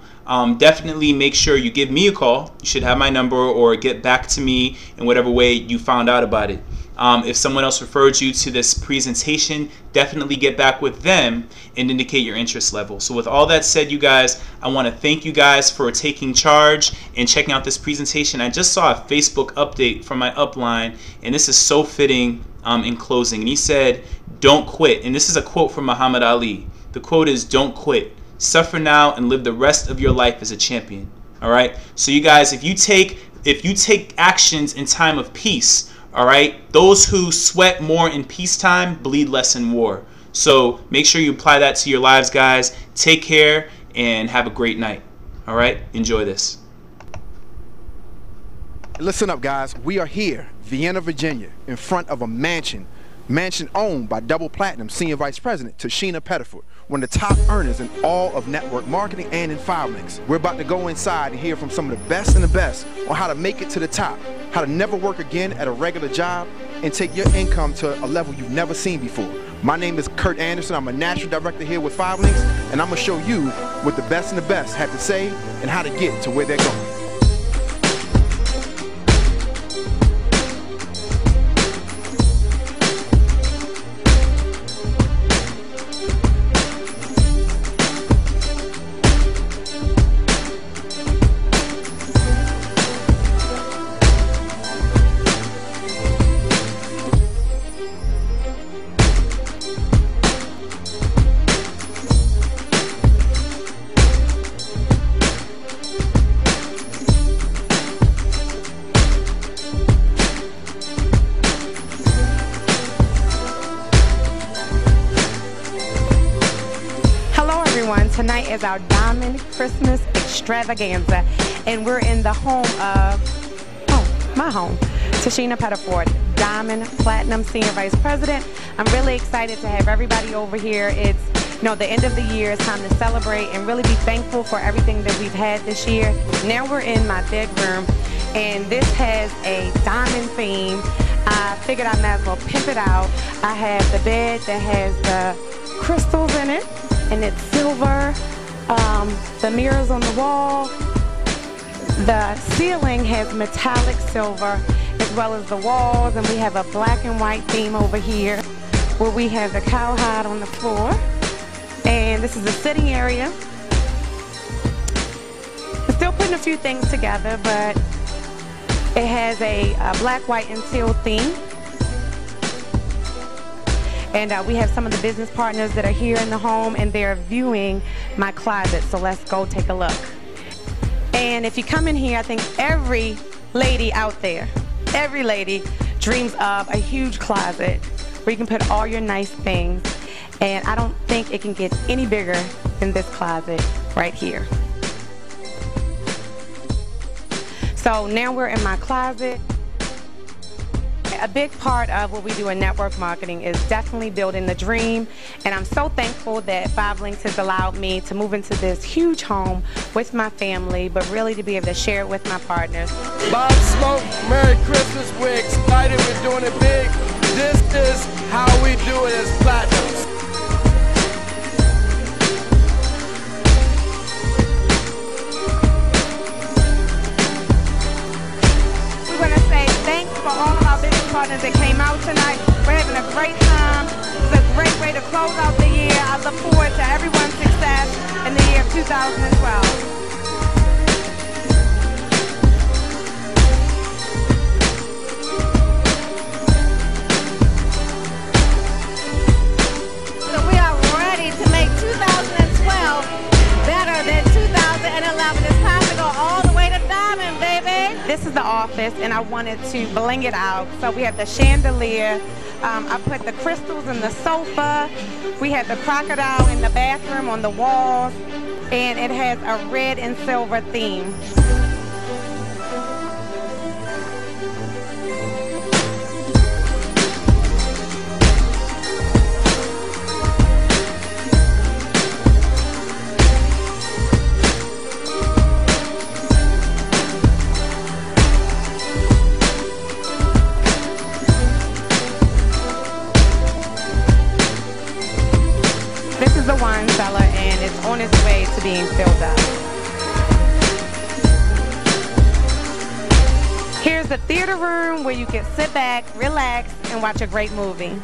definitely make sure you give me a call. You should have my number, or get back to me in whatever way you found out about it. If someone else referred you to this presentation, definitely get back with them and indicate your interest level. So with all that said, you guys, I want to thank you guys for taking charge and checking out this presentation. I just saw a Facebook update from my upline, and this is so fitting in closing. And he said, "Don't quit." And this is a quote from Muhammad Ali. The quote is, "Don't quit. Suffer now and live the rest of your life as a champion." All right. So you guys, if you take actions in time of peace, all right, those who sweat more in peacetime bleed less in war. So make sure you apply that to your lives, guys. Take care and have a great night. All right, enjoy this. Listen up, guys. We are here, Vienna, Virginia, in front of a mansion owned by double platinum senior vice president Tashina Pettiford, one of the top earners in all of network marketing and in 5 Links. We're about to go inside and hear from some of the best on how to make it to the top, how to never work again at a regular job, and take your income to a level you've never seen before. My name is Kurt Anderson. I'm a national director here with 5 Links, and I'm going to show you what the best have to say and how to get to where they're going. Tonight is our Diamond Christmas Extravaganza, and we're in the home of, my home, Tashina Pettiford, Diamond Platinum Senior Vice President. I'm really excited to have everybody over here. It's, you know, the end of the year. It's time to celebrate and really be thankful for everything that we've had this year. Now we're in my bedroom, and this has a diamond theme. I figured I might as well pimp it out. I have the bed that has the crystals in it, and it's silver. The mirrors on the wall. The ceiling has metallic silver, as well as the walls, and we have a black and white theme over here where we have the cowhide on the floor. And this is the sitting area. We're still putting a few things together, but it has a black, white, and teal theme. And we have some of the business partners that are here in the home, and they're viewing my closet, so let's go take a look. And if you come in here, I think every lady out there, every lady dreams of a huge closet where you can put all your nice things. And I don't think it can get any bigger than this closet right here. So now we're in my closet. A big part of what we do in network marketing is definitely building the dream, and I'm so thankful that 5 Links has allowed me to move into this huge home with my family, but really to be able to share it with my partners. Bob Smoke, Merry Christmas, we're excited, we're doing it big. This is how we do it as Platinums. We want to say thanks for all of our business partners that came out tonight. We're having a great time. It's a great way to close out the year. I look forward to everyone's success in the year of 2012. This is the office, and I wanted to bling it out. So we have the chandelier. I put the crystals in the sofa. We have the crocodile in the bathroom on the walls, and it has a red and silver theme. The wine cellar, and it's on its way to being filled up. Here's the theater room where you can sit back, relax, and watch a great movie.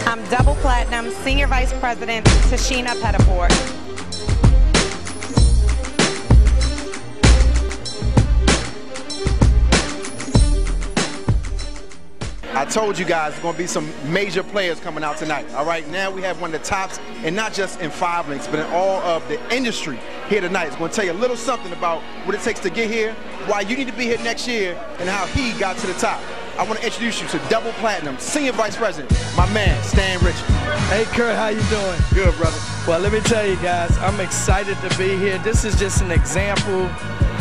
I'm double platinum Senior Vice President Tashina Pettiford. I told you guys there's going to be some major players coming out tonight. All right, now we have one of the tops, and not just in 5 Links, but in all of the industry here tonight. It's going to tell you a little something about what it takes to get here, why you need to be here next year, and how he got to the top. I want to introduce you to double platinum Senior Vice President, my man, Stan Richards. Hey Kurt, how you doing? Good, brother. Well, let me tell you guys, I'm excited to be here. This is just an example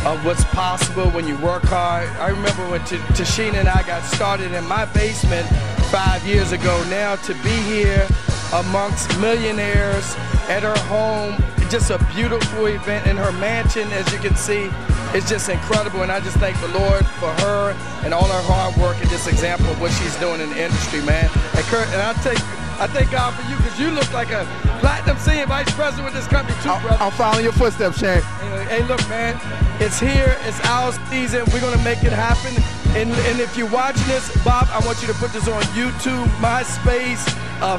of what's possible when you work hard. I remember when Tashina and I got started in my basement 5 years ago. Now to be here amongst millionaires at her home, just a beautiful event in her mansion, as you can see. It's just incredible, and I just thank the Lord for her and all her hard work and this example of what she's doing in the industry, man. And Kurt, and I thank God for you, because you look like a platinum Senior Vice President with this company too, brother. I'm following your footsteps, Shane. Hey, look, man, it's here, it's our season, we're gonna make it happen. And if you're watching this, Bob, I want you to put this on YouTube, MySpace,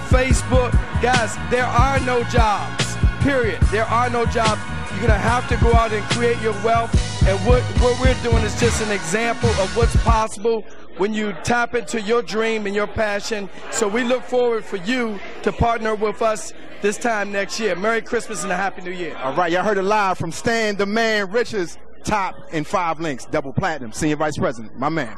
Facebook. Guys, there are no jobs, period. There are no jobs. You're gonna have to go out and create your wealth. And what we're doing is just an example of what's possible when you tap into your dream and your passion. So we look forward for you to partner with us this time next year. Merry Christmas and a Happy New Year. All right, y'all heard it live from Stan the Man Richards, top in 5 Links, double platinum, Senior Vice President, my man.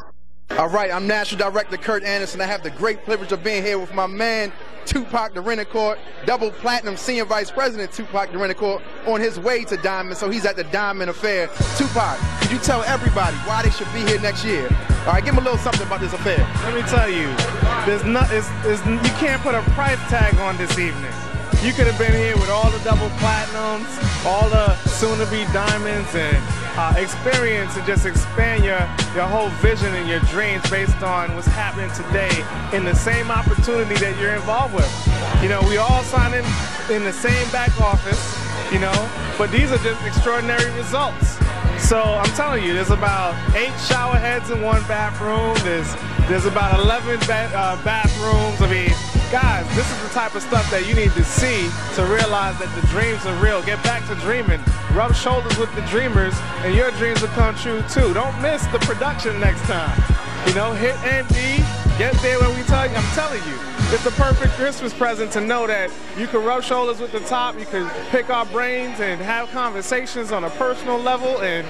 All right, I'm National Director Kurt Anderson. I have the great privilege of being here with my man, Tupac the Rent-A-Court, double platinum Senior Vice President Tupac the Rent-A-Court, on his way to Diamond, so he's at the Diamond Affair. Tupac, could you tell everybody why they should be here next year? All right, give them a little something about this affair. Let me tell you, you can't put a price tag on this evening. You could have been here with all the double platinums, all the soon-to-be diamonds, and experience and just expand your whole vision and your dreams based on what's happening today in the same opportunity that you're involved with. You know, we all sign in the same back office, you know, but these are just extraordinary results. So I'm telling you, there's about 8 shower heads in 1 bathroom. There's about 11 bathrooms. I mean, guys, this is the type of stuff that you need to see to realize that the dreams are real. Get back to dreaming. Rub shoulders with the dreamers, and your dreams will come true too. Don't miss the production next time. You know, hit ND, get there when we tell you. I'm telling you, it's the perfect Christmas present to know that you can rub shoulders with the top, you can pick our brains and have conversations on a personal level, and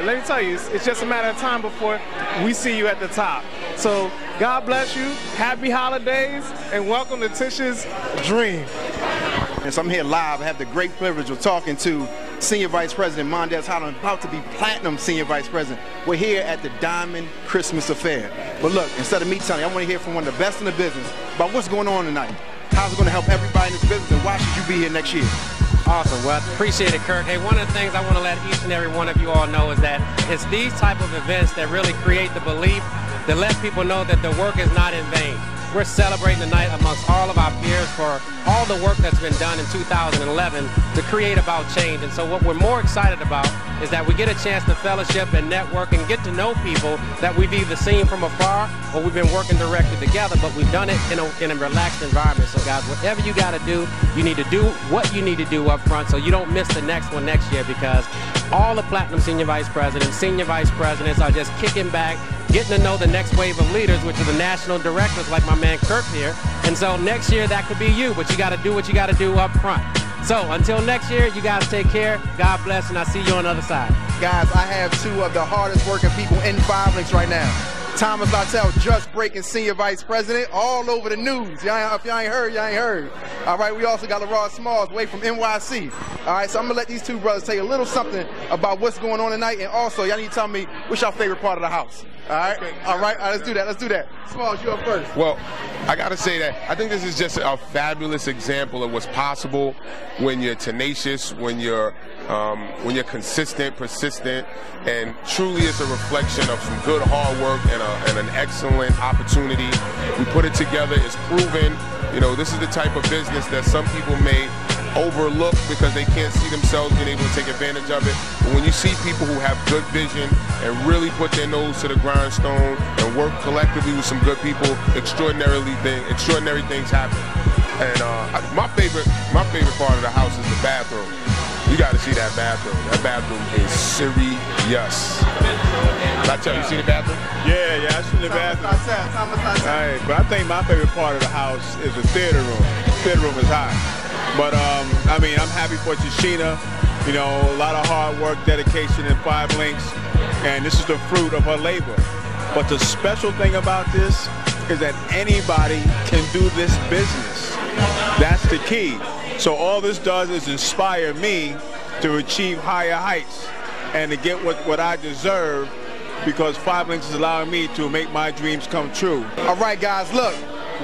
let me tell you, it's just a matter of time before we see you at the top. So God bless you, happy holidays, and welcome to Tish's Dream. And so I'm here live. I have the great privilege of talking to Senior Vice President Mondez Holland, about to be Platinum Senior Vice President. We're here at the Diamond Christmas Affair. But look, instead of me telling you, I want to hear from one of the best in the business about what's going on tonight. How's it going to help everybody in this business, and why should you be here next year? Awesome. Well, appreciate it, Kirk. Hey, one of the things I want to let each and every one of you all know is that it's these type of events that really create the belief that let people know that the work is not in vain. We're celebrating tonight amongst all of our peers for all the work that's been done in 2011 to create about change. And so what we're more excited about is that we get a chance to fellowship and network and get to know people that we've either seen from afar or we've been working directly together, but we've done it in a relaxed environment. So guys, whatever you got to do, you need to do what you need to do up front so you don't miss the next one next year, because all the Platinum Senior Vice Presidents, Senior Vice Presidents are just kicking back, getting to know the next wave of leaders, which are the national directors like my man Kirk here. And so next year that could be you, but you got to do what you got to do up front. So until next year, you guys take care. God bless, and I'll see you on the other side. Guys, I have two of the hardest working people in 5 Links right now. Thomas Littell, just breaking Senior Vice President, all over the news. If y'all ain't heard, y'all ain't heard. All right, we also got LaRod Smalls, way from NYC. All right, so I'm going to let these two brothers tell you a little something about what's going on tonight, and also, y'all need to tell me what's your favorite part of the house. All right? All right, let's do that. Let's do that. Smalls, you up first. Well, I got to say that I think this is just a fabulous example of what's possible when you're tenacious, when you're consistent, persistent, and truly it's a reflection of some good hard work and an excellent opportunity. We put it together. It's proven. You know, this is the type of business that some people may overlook because they can't see themselves being able to take advantage of it. But when you see people who have good vision and really put their nose to the grindstone and work collectively with some good people, extraordinary things happen. And my favorite part of the house is the bathroom. You got to see that bathroom. That bathroom is serious. Did I tell you, see the bathroom? Yeah, I seen the bathroom. All right, but I think my favorite part of the house is the theater room. The theater room is hot. But, I mean, I'm happy for Tashina. You know, a lot of hard work, dedication in 5 Links, and this is the fruit of her labor. But the special thing about this is that anybody can do this business. That's the key. So all this does is inspire me to achieve higher heights and to get what I deserve, because 5 Links is allowing me to make my dreams come true. All right, guys, look,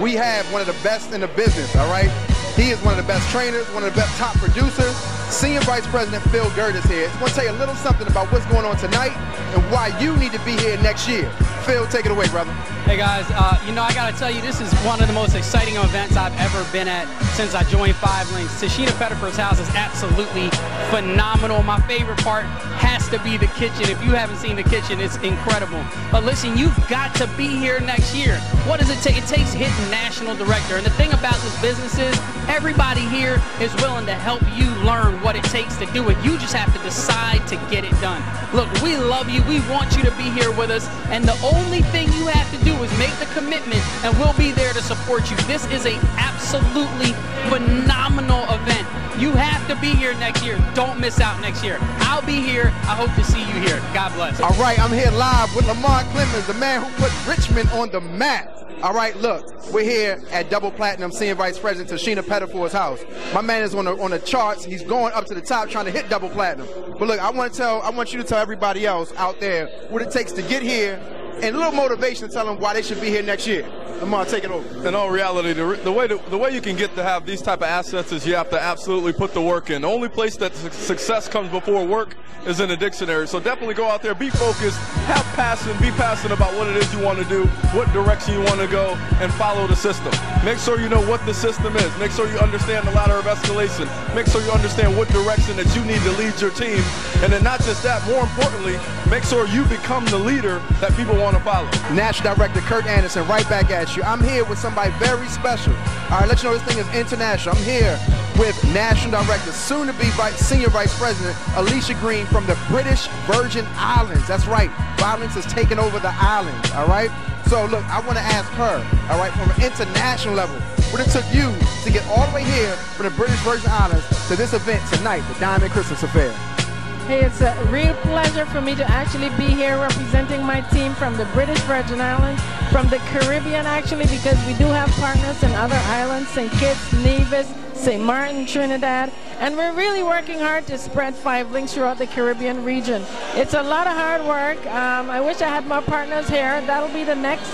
we have one of the best in the business, all right? He is one of the best trainers, one of the best top producers. Senior Vice President Phil Gert is here. He's going to tell you a little something about what's going on tonight and why you need to be here next year. Phil, take it away, brother. Hey guys, you know, I got to tell you, this is one of the most exciting events I've ever been at since I joined 5 Links. Tashina Pettiford's house is absolutely phenomenal. My favorite part has to be the kitchen. If you haven't seen the kitchen, it's incredible. But listen, you've got to be here next year. What does it take? It takes hitting national director. And the thing about this business is everybody here is willing to help you learn what it takes to do it. You just have to decide to get it done. Look, we love you. We want you to be here with us. And the only thing you have to do is make the commitment, and we'll be there to support you. This is an absolutely phenomenal event. You have to be here next year. Don't miss out next year. I'll be here. I hope to see you here. God bless. All right, I'm here live with Lamar Clemens, the man who put Richmond on the map. All right, look, we're here at Double Platinum Senior Vice President Tashina Pettiford's house. My man is on the charts. He's going up to the top trying to hit Double Platinum. But look, I want you to tell everybody else out there what it takes to get here, and a little motivation to tell them why they should be here next year. Lamar, take it over. In all reality, the way you can get to have these type of assets is you have to absolutely put the work in. The only place that success comes before work is in the dictionary. So definitely go out there, be focused, have passion, be passionate about what it is you want to do, what direction you want to go, and follow the system. Make sure you know what the system is. Make sure you understand the ladder of escalation. Make sure you understand what direction that you need to lead your team. And then not just that, more importantly, make sure you become the leader that people want to follow. National Director Kurt Anderson, right back at you. I'm here with somebody very special. All right, let you know this thing is international. I'm here with National Director, soon to be Senior Vice President Alicia Green from the British Virgin Islands. That's right, violence has taken over the islands, all right? So look, I want to ask her, all right, from an international level, what it took you to get all the way here from the British Virgin Islands to this event tonight, the Diamond Christmas Affair. Hey, it's a real pleasure for me to actually be here representing my team from the British Virgin Islands, from the Caribbean actually, because we do have partners in other islands, St. Kitts, Nevis, St. Martin, Trinidad, and we're really working hard to spread 5 Links throughout the Caribbean region. It's a lot of hard work. I wish I had more partners here. That'll be the next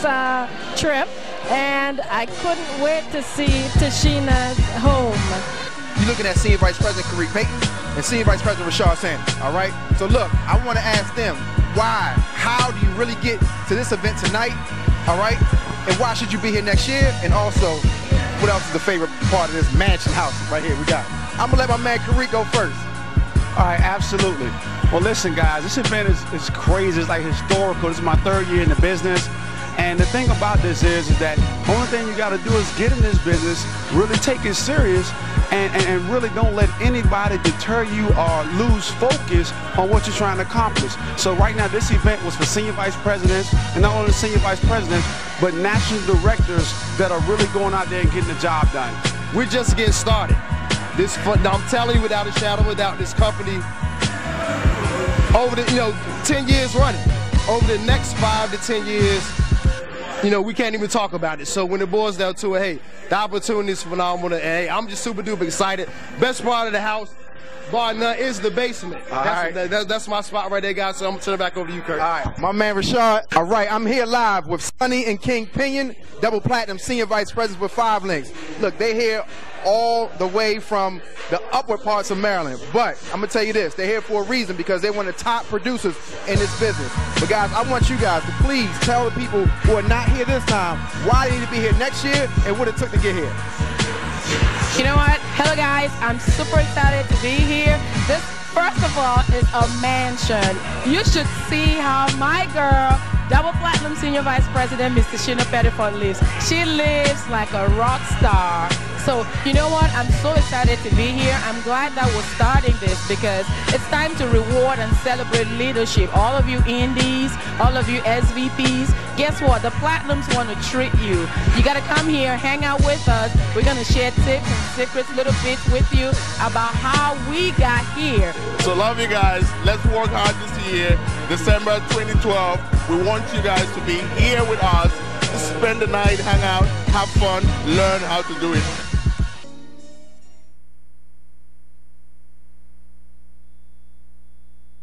trip, and I couldn't wait to see Tashina's home. You're looking at Senior Vice President Kareem Payton and Senior Vice President Rashad Sanders, all right? So look, I want to ask them, why, how do you really get to this event tonight, all right? And why should you be here next year? And also, what else is the favorite part of this mansion house right here we got? I'm going to let my man Kareem go first. All right, absolutely. Well, listen, guys, this event is crazy. It's like historical. This is my 3rd year in the business. And the thing about this is that the only thing you got to do is get in this business, really take it serious, and really don't let anybody deter you or lose focus on what you're trying to accomplish. So right now, this event was for senior vice presidents, and not only senior vice presidents, but national directors that are really going out there and getting the job done. We're just getting started. I'm telling you, without a shadow, without this company, over the 10 years running, over the next 5 to 10 years, we can't even talk about it. So when it boils down to it, hey, the opportunity is phenomenal. And hey, I'm just super duper excited. Best part of the house, bar none, is the basement. That's my spot right there, guys. So I'm gonna turn it back over to you, Kurt. All right, my man Rashad. All right, I'm here live with Sonny and King Pinion, double platinum senior vice presidents with 5 Links. Look, they're here all the way from the upward parts of Maryland. But I'm gonna tell you this, they're here for a reason, because they're one of the top producers in this business. But guys, I want you guys to please tell the people who are not here this time why they need to be here next year and what it took to get here. You know what? Hello guys, I'm super excited to be here. This, first of all, is a mansion. You should see how my girl, double platinum senior vice president, Miss Tashina Pettiford, lives. She lives like a rock star. So, you know what? I'm so excited to be here. I'm glad that we're starting this, because it's time to reward and celebrate leadership. All of you indies, all of you SVPs, guess what? The Platinums want to treat you. You got to come here, hang out with us. We're going to share tips and secrets, little bits with you about how we got here. So love you guys. Let's work hard this year, December 2012. We want you guys to be here with us, spend the night, hang out, have fun, learn how to do it.